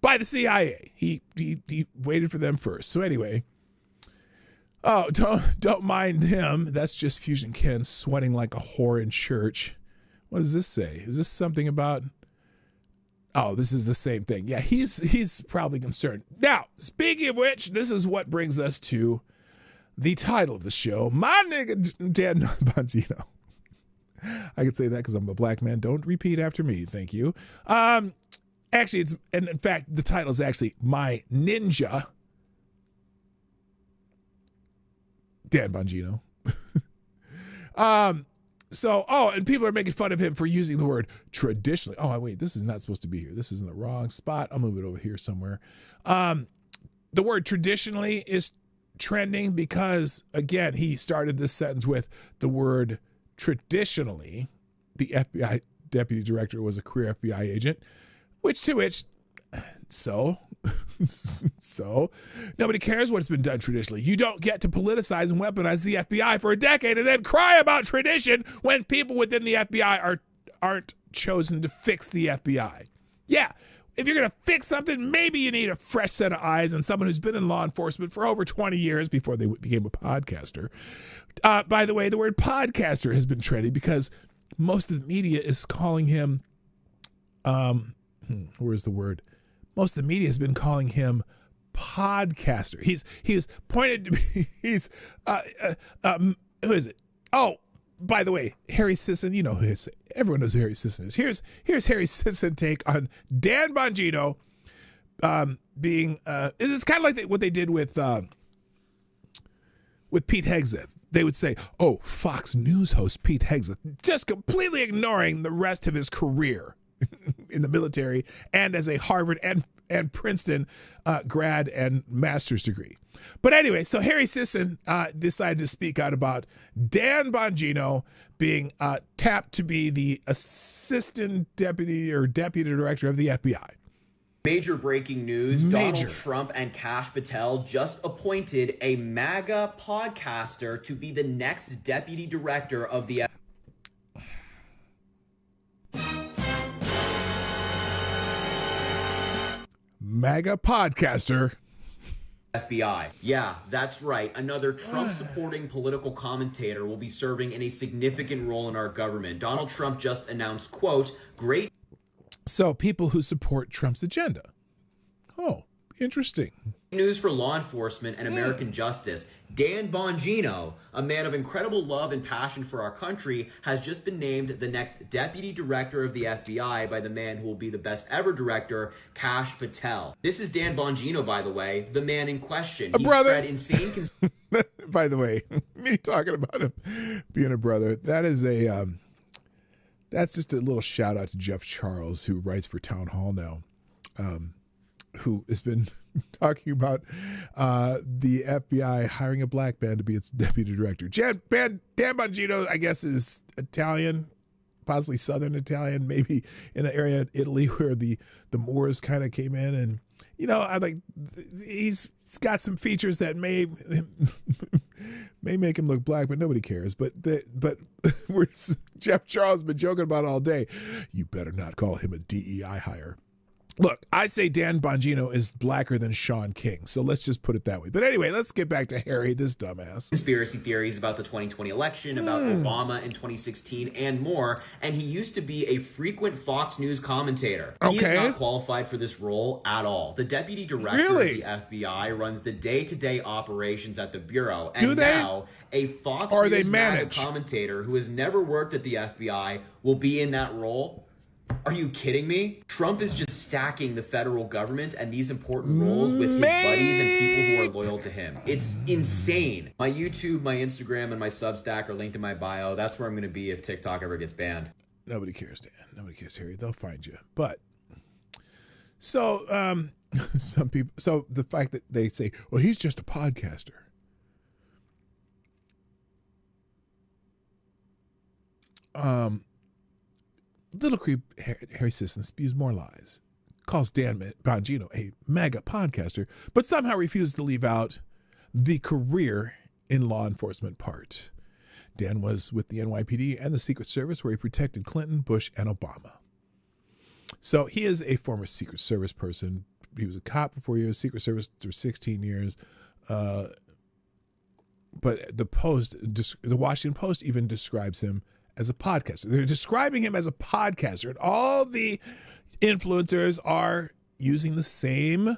by the CIA. He waited for them first. So anyway, oh, don't mind him. That's just Fusion Ken sweating like a whore in church. What does this say? Is this something about? Oh, this is the same thing. Yeah, he's probably concerned. Now, speaking of which, this is what brings us to the title of the show. My nigga Dan Bongino. I could say that because I'm a black man. Don't repeat after me. Thank you. Actually, and in fact, the title is actually My Ninja Dan Bongino. And people are making fun of him for using the word traditionally. Oh, wait, this is not supposed to be here. This is in the wrong spot. I'll move it over here somewhere. The word traditionally is trending because, again, he started this sentence with the word traditionally. The FBI deputy director was a career FBI agent, so nobody cares what's been done traditionally. You don't get to politicize and weaponize the FBI for a decade and then cry about tradition when people within the FBI aren't chosen to fix the FBI. Yeah, if you're going to fix something, maybe you need a fresh set of eyes and someone who's been in law enforcement for over 20 years before they became a podcaster. By the way, the word podcaster has been trendy because most of the media is calling him, where's the word? Most of the media has been calling him podcaster. He's pointed to me. He's who is it? Oh, by the way, Harry Sisson. You know who everyone knows who Harry Sisson is. Here's Harry Sisson take on Dan Bongino being. It's kind of like what they did with Pete Hegseth. They would say, "Oh, Fox News host Pete Hegseth," just completely ignoring the rest of his career in the military and as a Harvard and Princeton grad and master's degree. But anyway, so Harry Sisson decided to speak out about Dan Bongino being tapped to be the assistant deputy or deputy director of the FBI. Major breaking news. Donald Trump and Kash Patel just appointed a MAGA podcaster to be the next deputy director of the FBI. MAGA podcaster. FBI. Yeah, that's right. Another Trump-supporting political commentator will be serving in a significant role in our government. Donald Trump just announced, quote, great. So people who support Trump's agenda. Oh, interesting. News for law enforcement and American justice. Dan Bongino, a man of incredible love and passion for our country, has just been named the next deputy director of the FBI by the man who will be the best ever director, Kash Patel. This is Dan Bongino, by the way, the man in question. He spread insane. By the way, me talking about him being a brother, that is that's just a little shout out to Jeff Charles, who writes for Town Hall now. Who has been talking about the FBI hiring a black man to be its deputy director. Dan Bongino, I guess, is Italian, possibly Southern Italian, maybe in an area in Italy where the Moors kind of came in. And, you know, he's got some features that may make him look black, but nobody cares. But Jeff Charles has been joking about it all day. You better not call him a DEI hire. Look, I'd say Dan Bongino is blacker than Sean King, so let's just put it that way. But anyway, let's get back to Harry, this dumbass. Conspiracy theories about the 2020 election, about Obama in 2016, and more. And he used to be a frequent Fox News commentator. He is not qualified for this role at all. The deputy director of the FBI runs the day-to-day operations at the Bureau. And now a Fox News commentator who has never worked at the FBI will be in that role. Are you kidding me? Trump is just stacking the federal government and these important roles with his buddies and people who are loyal to him. It's insane. My YouTube, my Instagram, and my Substack are linked in my bio. That's where I'm going to be if TikTok ever gets banned. Nobody cares, Dan. Nobody cares, Harry. They'll find you. But so some people. So the fact that they say, "Well, he's just a podcaster." Little creep Harry Sisson spews more lies, calls Dan Bongino a mega podcaster, but somehow refuses to leave out the career in law enforcement part. Dan was with the NYPD and the Secret Service, where he protected Clinton, Bush, and Obama. So he is a former Secret Service person. He was a cop for 4 years, Secret Service for 16 years. But the Washington Post even describes him as a podcaster. They're describing him as a podcaster, and all the influencers are using the same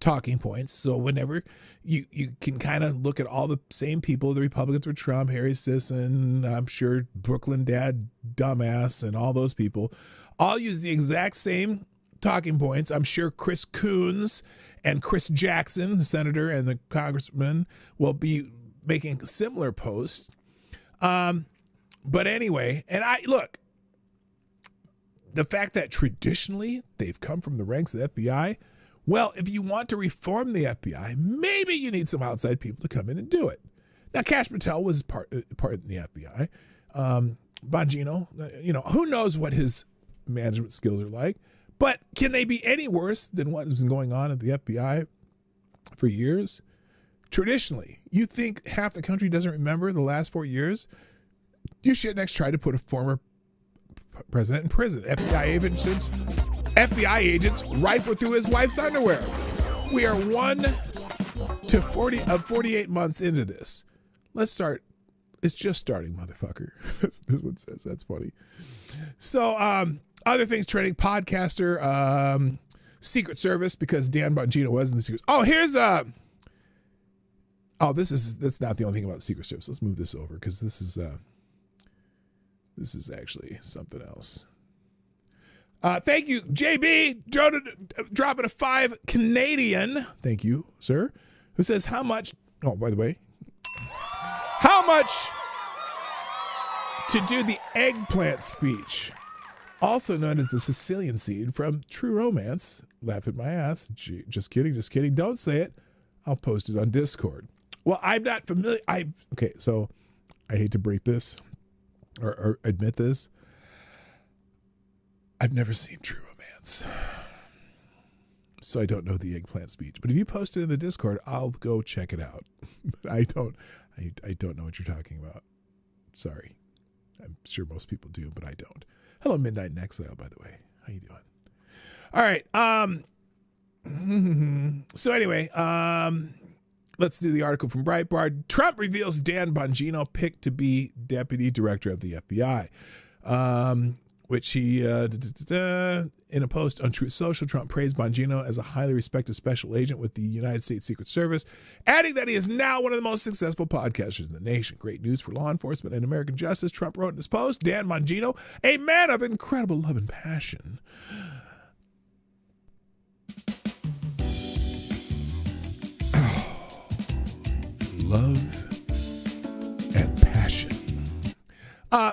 talking points. So whenever you can kind of look at all the same people, the Republicans were Trump, Harry Sisson, I'm sure Brooklyn Dad, dumbass, and all those people all use the exact same talking points. I'm sure Chris Coons and Chris Jackson, the senator and the congressman, will be making similar posts. But anyway, and look, the fact that traditionally they've come from the ranks of the FBI, well, if you want to reform the FBI, maybe you need some outside people to come in and do it. Now, Kash Patel was part in the FBI. Bongino, who knows what his management skills are like, but can they be any worse than what has been going on at the FBI for years? Traditionally, you think half the country doesn't remember the last 4 years? You should next try to put a former president in prison. FBI agents rifle through his wife's underwear. We are 1 to 48 months into this. Let's start. It's just starting, motherfucker. This one says. That's funny. So, other things trending: podcaster, Secret Service, because Dan Bongino was in the Secret. Oh, here's that's not the only thing about the Secret Service. Let's move this over because this is actually something else. Thank you, JB, dropping a 5 Canadian. Thank you, sir. Who says how much? Oh, by the way, how much to do the eggplant speech, also known as the Sicilian seed from True Romance. Laugh at my ass. Just kidding. Don't say it. I'll post it on Discord. Well, I'm not familiar. So I hate to break this or admit this. I've never seen True Romance, so I don't know the eggplant speech. But if you post it in the Discord, I'll go check it out. I don't know what you're talking about. Sorry. I'm sure most people do, but I don't. Hello, Midnight in Exile, by the way. How you doing? All right. So anyway, let's do the article from Breitbart. Trump reveals Dan Bongino picked to be deputy director of the FBI. Which he, in a post on Truth Social, Trump praised Bongino as a highly respected special agent with the United States Secret Service, adding that he is now one of the most successful podcasters in the nation. Great news for law enforcement and American justice, Trump wrote in his post. Dan Bongino, a man of incredible love and passion. Love and passion.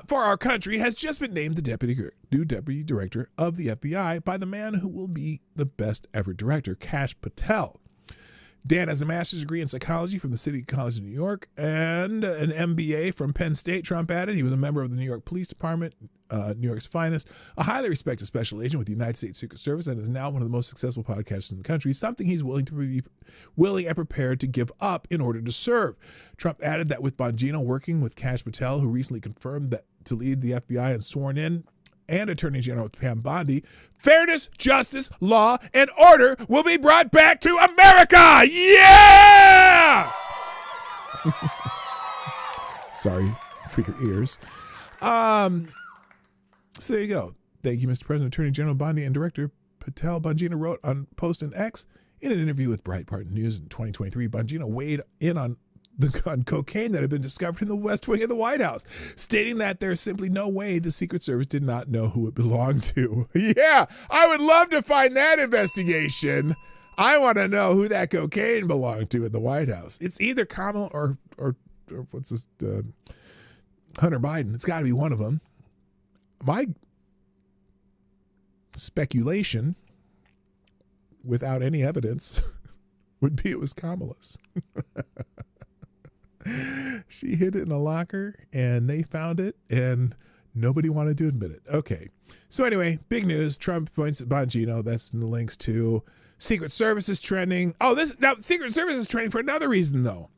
For our country, has just been named the new deputy director of the FBI by the man who will be the best ever director, Kash Patel. Dan has a master's degree in psychology from the City College of New York and an MBA from Penn State. Trump added he was a member of the New York Police Department, New York's finest, a highly respected special agent with the United States Secret Service, and is now one of the most successful podcasters in the country, something he's willing and prepared to give up in order to serve. Trump added that with Bongino working with Kash Patel, who recently confirmed that to lead the FBI and sworn in, and Attorney General Pam Bondi, fairness, justice, law, and order will be brought back to America. Yeah! Sorry for your ears. So there you go. Thank you, Mr. President. Attorney General Bondi and Director Patel. Bongino wrote on Post and X in an interview with Breitbart News in 2023. Bongino weighed in on cocaine that had been discovered in the West Wing of the White House, stating that there's simply no way the Secret Service did not know who it belonged to. Yeah, I would love to find that investigation. I want to know who that cocaine belonged to in the White House. It's either Kamala or what's this, Hunter Biden. It's got to be one of them. My speculation, without any evidence, would be it was Kamala's. She hid it in a locker and they found it, and Nobody wanted to admit it. Okay. So anyway, big news. Trump appoints Bongino. That's in the links to Secret Service is trending. Oh, now Secret Service is trending for another reason, though.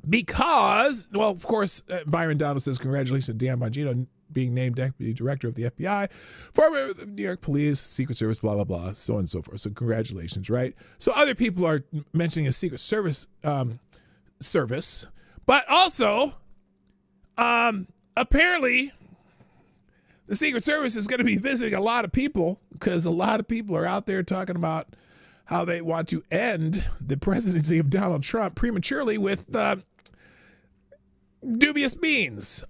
Because, well, of course, Byron Donald says, congratulations to Dan Bongino being named Deputy Director of the FBI, former New York Police, Secret Service, blah, blah, blah, so on and so forth. So congratulations, right? So other people are mentioning a Secret Service service, but also, apparently, the Secret Service is going to be visiting a lot of people because a lot of people are out there talking about how they want to end the presidency of Donald Trump prematurely with dubious means.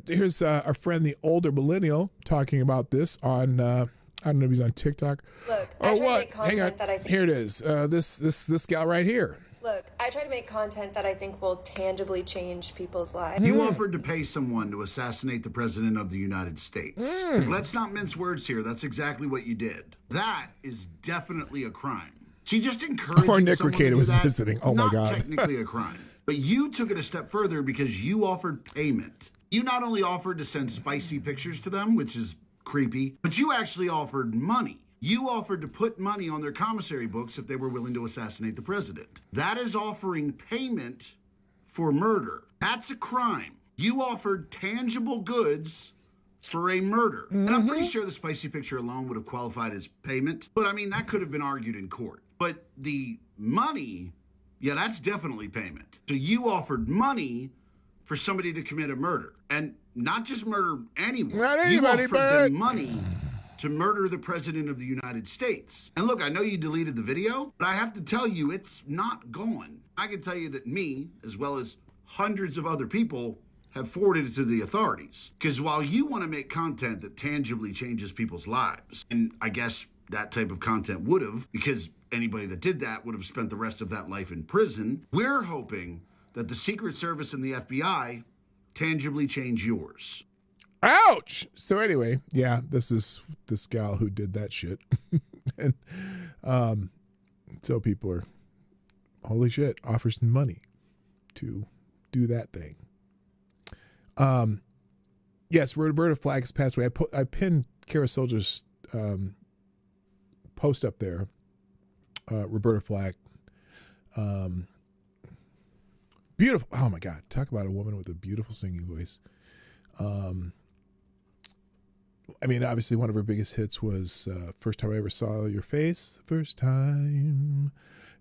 Here's our friend, the older millennial, talking about this on, I don't know if he's on TikTok. Look, I try to make content that I think... Here it is. This gal right here. Look, I try to make content that I think will tangibly change people's lives. You offered to pay someone to assassinate the President of the United States. Let's not mince words here. That's exactly what you did. That is definitely a crime. She just encouraged Or Nick someone to Rekieta do was that, visiting. Oh, my God. Not technically a crime. But you took it a step further because you offered payment. You not only offered to send spicy pictures to them, which is creepy, but you actually offered money. You offered to put money on their commissary books if they were willing to assassinate the president. That is offering payment for murder. That's a crime. You offered tangible goods for a murder. And I'm pretty sure the spicy picture alone would have qualified as payment. But I mean, that could have been argued in court. But the money, yeah, that's definitely payment. So you offered money for somebody to commit a murder. And not just murder anyone. Not anybody, you offered them money to murder the President of the United States. And look, I know you deleted the video, but I have to tell you, it's not gone. I can tell you that me, as well as hundreds of other people, have forwarded it to the authorities. Because while you want to make content that tangibly changes people's lives, and I guess that type of content would have, because anybody that did that would have spent the rest of that life in prison, we're hoping that the Secret Service and the FBI tangibly change yours. Ouch! So anyway, yeah, this is this gal who did that shit. And so people are, holy shit, offers money to do that thing. Yes, Roberta Flack has passed away. I pinned Kara Soldier's post up there. Roberta Flack. Beautiful. Oh my God. Talk about a woman with a beautiful singing voice. I mean, obviously one of her biggest hits was First Time I Ever Saw Your Face. First time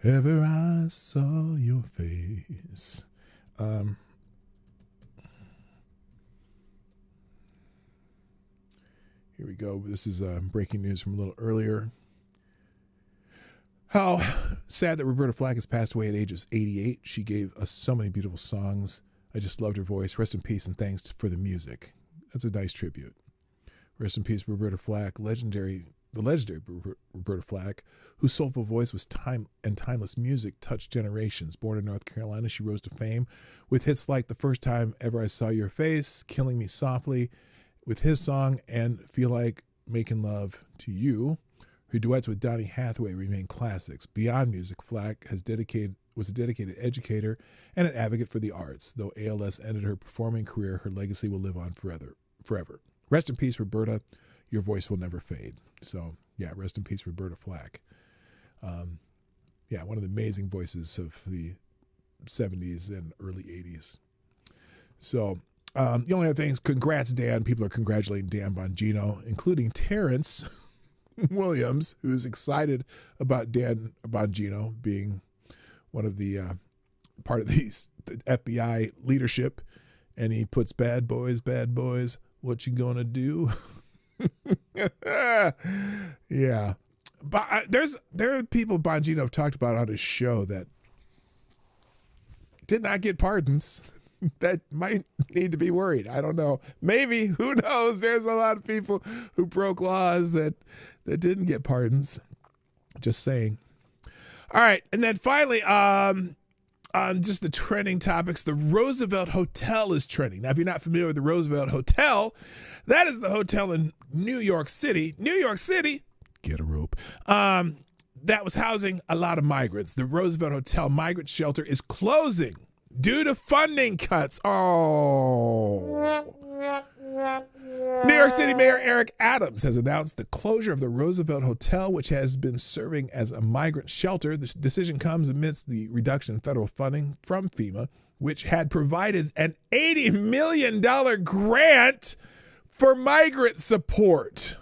ever I saw your face. Here we go. This is breaking news from a little earlier. How sad that Roberta Flack has passed away at age of 88. She gave us so many beautiful songs. I just loved her voice. Rest in peace and thanks for the music. That's a nice tribute. Rest in peace, Roberta Flack, the legendary Roberta Flack, whose soulful voice was timeless music touched generations. Born in North Carolina, she rose to fame with hits like The First Time Ever I Saw Your Face, Killing Me Softly, with his song, and Feel Like Making Love to You. Her duets with Donny Hathaway remain classics. Beyond music, Flack was a dedicated educator and an advocate for the arts. Though ALS ended her performing career, her legacy will live on forever. Rest in peace, Roberta. Your voice will never fade. So, yeah, rest in peace, Roberta Flack. Yeah, one of the amazing voices of the 70s and early 80s. So, the only other thing is congrats, Dan. People are congratulating Dan Bongino, including Terrence Williams, who's excited about Dan Bongino being one of the part of the FBI leadership. And he puts bad boys, what you gonna do? Yeah. But there are people Bongino have talked about on his show that did not get pardons. That might need to be worried. I don't know. Maybe. Who knows? There's a lot of people who broke laws that didn't get pardons. Just saying. All right. And then finally, on just the trending topics, the Roosevelt Hotel is trending. Now, if you're not familiar with the Roosevelt Hotel, that is the hotel in New York City. New York City, get a rope. That was housing a lot of migrants. The Roosevelt Hotel migrant shelter is closing due to funding cuts. Oh. New York City Mayor Eric Adams has announced the closure of the Roosevelt Hotel, which has been serving as a migrant shelter. The decision comes amidst the reduction in federal funding from FEMA, which had provided an $80 million grant for migrant support.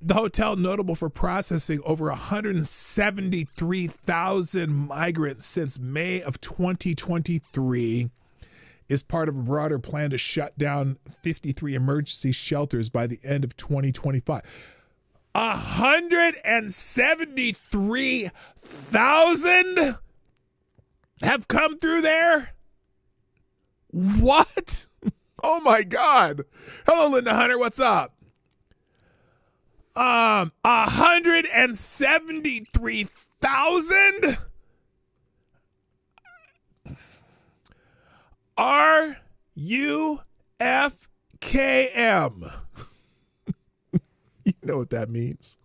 The hotel, notable for processing over 173,000 migrants since May of 2023, is part of a broader plan to shut down 53 emergency shelters by the end of 2025. 173,000 have come through there? What? Oh my God. Hello, Linda Hunter. What's up? 173,000 RUFKM. You know what that means.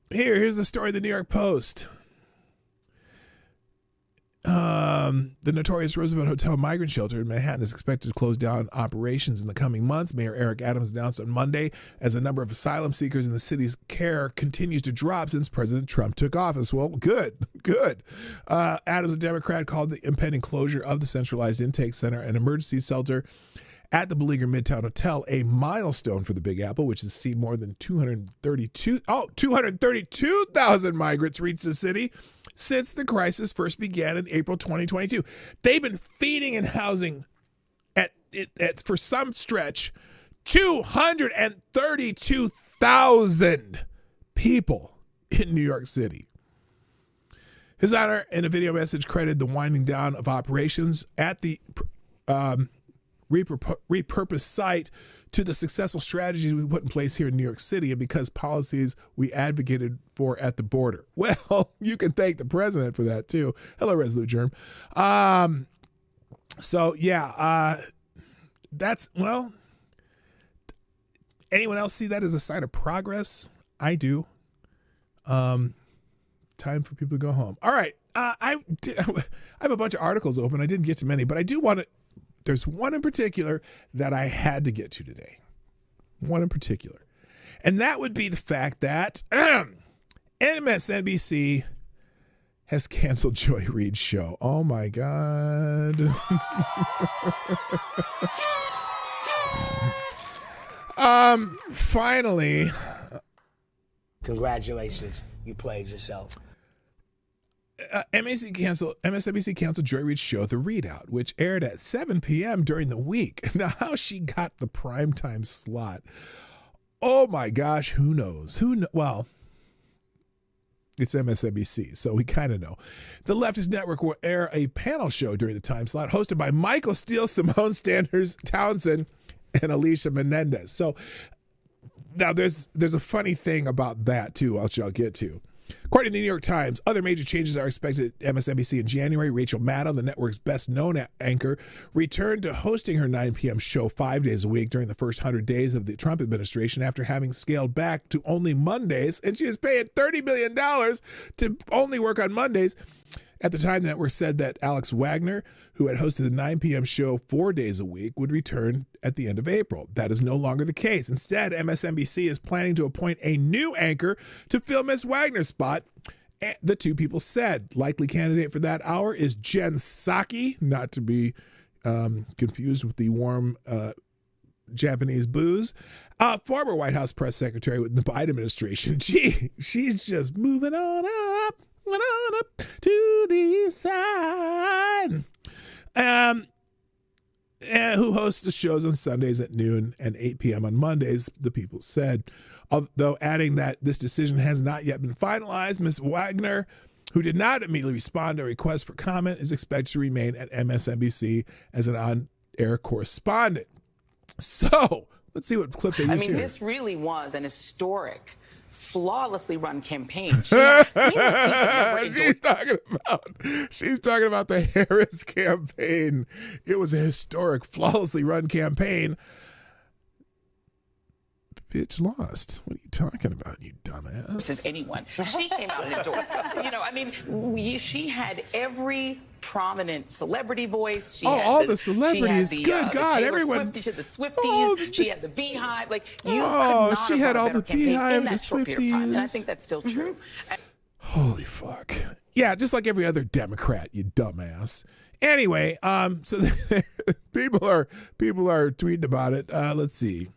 Here's the story of the New York Post. The notorious Roosevelt Hotel migrant shelter in Manhattan is expected to close down operations in the coming months. Mayor Eric Adams announced on Monday as the number of asylum seekers in the city's care continues to drop since President Trump took office. Well, good. Adams, a Democrat, called the impending closure of the centralized intake center and emergency shelter at the beleaguered Midtown Hotel a milestone for the Big Apple, which has seen more than 232,000 migrants reach the city since the crisis first began in April 2022. They've been feeding and housing at for some stretch 232,000 people in New York City. His Honor, in a video message, credited the winding down of operations at the repurposed site to the successful strategies we put in place here in New York City and because policies we advocated for at the border. Well, you can thank the president for that too. Hello, Resolute Germ. That's, well, anyone else see that as a sign of progress? I do. Time for people to go home. All right. I have a bunch of articles open. I didn't get to many, but I do want to. There's one in particular that I had to get to today. One in particular. And that would be the fact that MSNBC has canceled Joy Reid's show. Oh, my God. Finally. Congratulations. You played yourself. MSNBC canceled Joy Reid's show, The Readout, which aired at 7 p.m. during the week. Now, how she got the primetime slot, oh my gosh, who knows? Well, it's MSNBC, so we kind of know. The leftist network will air a panel show during the time slot, hosted by Michael Steele, Simone Sanders Townsend, and Alicia Menendez. So now there's a funny thing about that, too, which I'll get to. According to the New York Times, other major changes are expected at MSNBC in January. Rachel Maddow, the network's best-known anchor, returned to hosting her 9 p.m. show 5 days a week during the first 100 days of the Trump administration after having scaled back to only Mondays, and she is paying $30 million to only work on Mondays. At the time, the network said that Alex Wagner, who had hosted the 9 p.m. show 4 days a week, would return at the end of April. That is no longer the case. Instead, MSNBC is planning to appoint a new anchor to fill Miss Wagner's spot. The two people said. Likely candidate for that hour is Jen Psaki, not to be confused with the warm Japanese booze. Former White House press secretary with the Biden administration. Gee, she's just moving on up. Went on up to the side. Who hosts the shows on Sundays at noon and 8 p.m. on Mondays, the people said. Although adding that this decision has not yet been finalized, Ms. Wagner, who did not immediately respond to a request for comment, is expected to remain at MSNBC as an on-air correspondent. So, let's see what clip they use here. This really was an historic, flawlessly run campaign. She's talking about the Harris campaign. It was a historic, flawlessly run campaign. bitch lost. What are you talking about, you dumbass? Versus anyone. She came out and endorsed. She had every prominent celebrity voice. She had all the celebrities. Good God, Taylor everyone. Swift, she had the Swifties. She had the Beehive. Like you could not she have had run a all better the campaign Beehive, in that the short period of time. And I Swifties. think that's still true. Holy fuck. Yeah, just like every other Democrat, you dumbass. Anyway, so people are tweeting about it. Let's see.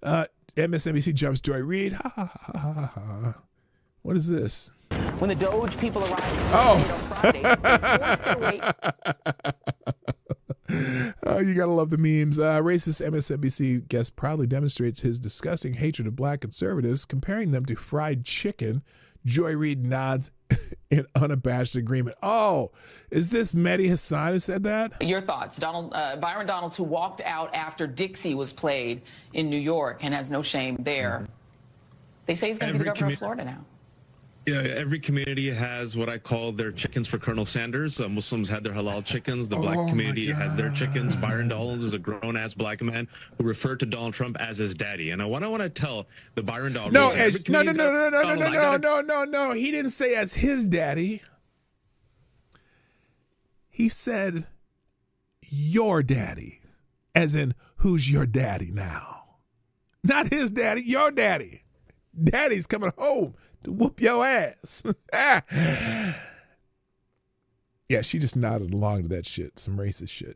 MSNBC jumps Joy Reid. Ha ha ha ha ha. What is this? When the Doge people arrived on Friday, they forced their way. Oh, you gotta love the memes. Racist MSNBC guest proudly demonstrates his disgusting hatred of black conservatives, comparing them to fried chicken. Joy Reid nods in unabashed agreement. Oh, is this Mehdi Hassan who said that? Your thoughts, Byron Donalds, who walked out after Dixie was played in New York and has no shame there. They say he's going to be the governor of Florida now. Yeah, every community has what I call their chickens for Colonel Sanders. Muslims had their halal chickens. The black community has their chickens. Byron Donalds is a grown-ass black man who referred to Donald Trump as his daddy. And what I want to tell the Byron Donalds... No. He didn't say as his daddy. He said your daddy. As in, who's your daddy now? Not his daddy, your daddy. Daddy's coming home to whoop your ass. Yeah, she just nodded along to that shit, some racist shit.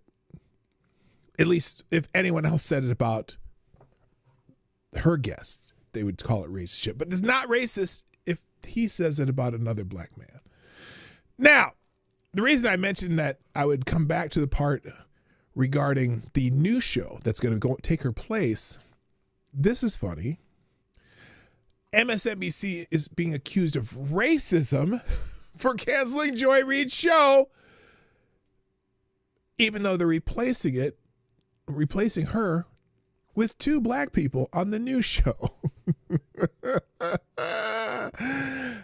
At least if anyone else said it about her guests, they would call it racist shit. But it's not racist if he says it about another black man. Now, the reason I mentioned that I would come back to the part regarding the new show that's going to go take her place, this is funny. MSNBC is being accused of racism for canceling Joy Reid's show, even though they're replacing her with two black people on the new show.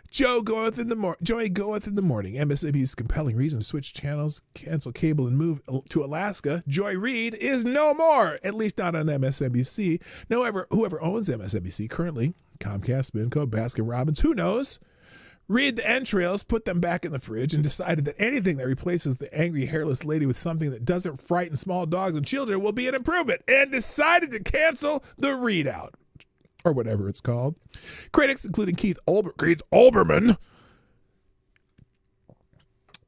Joy goeth in the morning. MSNBC's compelling reason to switch channels, cancel cable, and move to Alaska. Joy Reid is no more, at least not on MSNBC. Whoever owns MSNBC currently, Comcast, Minco, Baskin-Robbins, who knows? Read the entrails, put them back in the fridge, and decided that anything that replaces the angry hairless lady with something that doesn't frighten small dogs and children will be an improvement, and decided to cancel the Readout, or whatever it's called. Critics, including Keith Olbermann,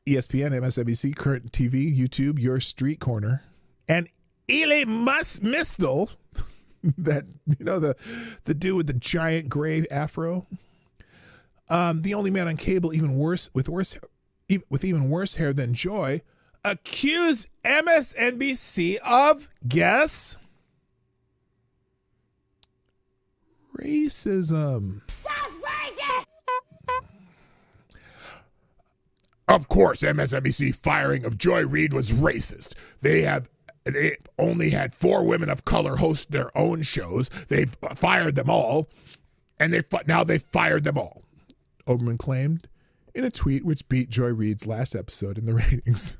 ESPN, MSNBC, Current TV, YouTube, Your Street Corner, and Eli Mistel, that, the dude with the giant gray afro, the only man on cable with even worse hair than Joy, accused MSNBC of, guess, racism. Of course, MSNBC firing of Joy Reid was racist. They only had 4 women of color host their own shows. They've fired them all, and now they've fired them all, Oberman claimed in a tweet which beat Joy Reid's last episode in the ratings.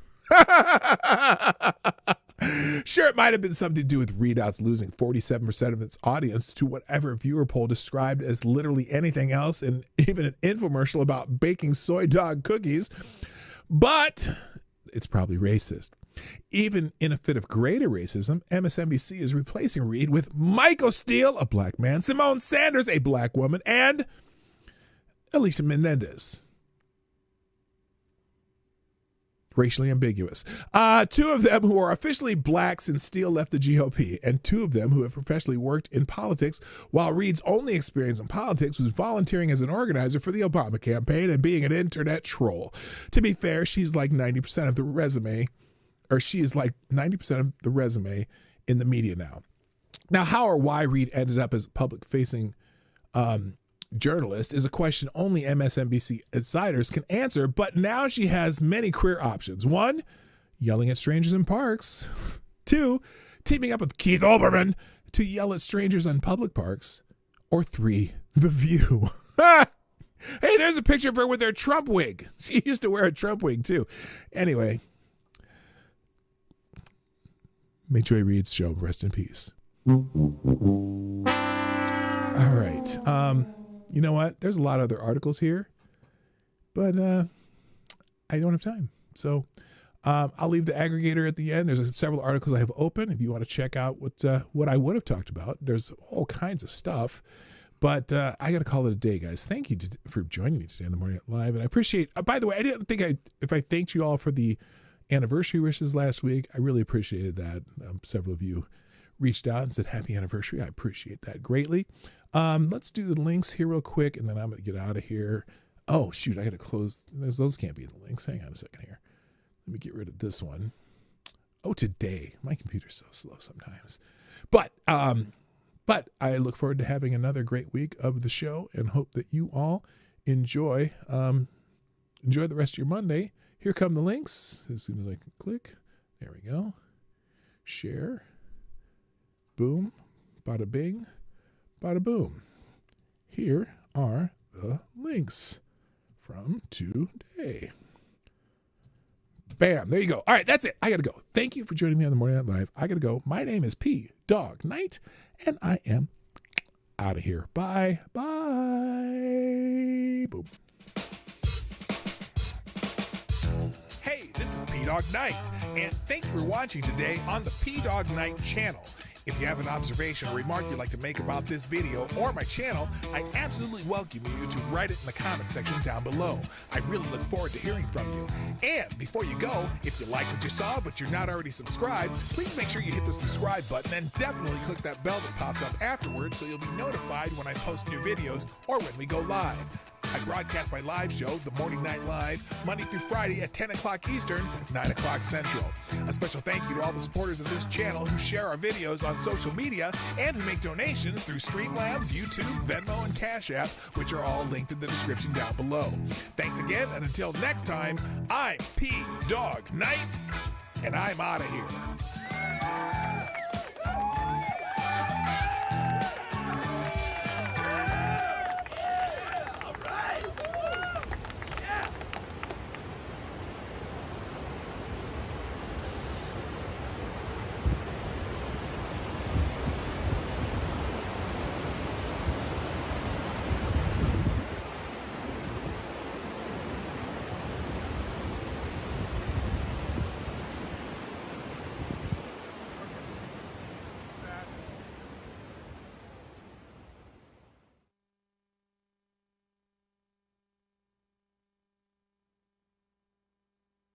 Sure, it might have been something to do with Readout's losing 47% of its audience to whatever viewer poll described as literally anything else, and even an infomercial about baking soy dog cookies. But it's probably racist. Even in a fit of greater racism, MSNBC is replacing Reid with Michael Steele, a black man, Simone Sanders, a black woman, and Alicia Menendez. Racially ambiguous. 2 of them who are officially black since Steele left the GOP, and 2 of them who have professionally worked in politics, while Reid's only experience in politics was volunteering as an organizer for the Obama campaign and being an internet troll. To be fair, she's like 90% of the resume, or she is like 90% of the resume in the media now. Now, how or why Reid ended up as a public-facing journalist is a question only MSNBC insiders can answer, but now she has many career options. 1, yelling at strangers in parks. 2, teaming up with Keith Olbermann to yell at strangers on public parks. Or 3, The View. Hey, there's a picture of her with her Trump wig. She used to wear a Trump wig too. Anyway, may Joy Reid's show rest in peace. All right. You know what? There's a lot of other articles here, but I don't have time. So I'll leave the aggregator at the end. There's several articles I have open. If you want to check out what I would have talked about, there's all kinds of stuff. But I got to call it a day, guys. Thank you for joining me today on the Morning Night Live. And I appreciate, by the way, I didn't think if I thanked you all for the anniversary wishes last week. I really appreciated that. Several of you reached out and said happy anniversary. I appreciate that greatly. Let's do the links here real quick, and then I'm going to get out of here. Oh, shoot, I got to close. Those can't be the links. Hang on a second here. Let me get rid of this one. Oh, today. My computer's so slow sometimes. But I look forward to having another great week of the show and hope that you all enjoy the rest of your Monday. Here come the links. As soon as I can click. There we go. Share. Boom. Bada bing. Bada boom. Here are the links from today. Bam. There you go. All right, that's it. I got to go. Thank you for joining me on the Morning Night Live. I got to go. My name is P Dog Night, and I am out of here. Bye. Bye. Boom. Hey, this is P Dog Night, and thank you for watching today on the P Dog Night channel. If you have an observation or remark you'd like to make about this video or my channel, I absolutely welcome you to write it in the comment section down below. I really look forward to hearing from you. And before you go, if you like what you saw but you're not already subscribed, please make sure you hit the subscribe button and definitely click that bell that pops up afterwards so you'll be notified when I post new videos or when we go live. I broadcast my live show, The Morning Night Live, Monday through Friday at 10 o'clock Eastern, 9 o'clock Central. A special thank you to all the supporters of this channel who share our videos on social media and who make donations through Streamlabs, YouTube, Venmo, and Cash App, which are all linked in the description down below. Thanks again, and until next time, I'm P Dog Night, and I'm out of here.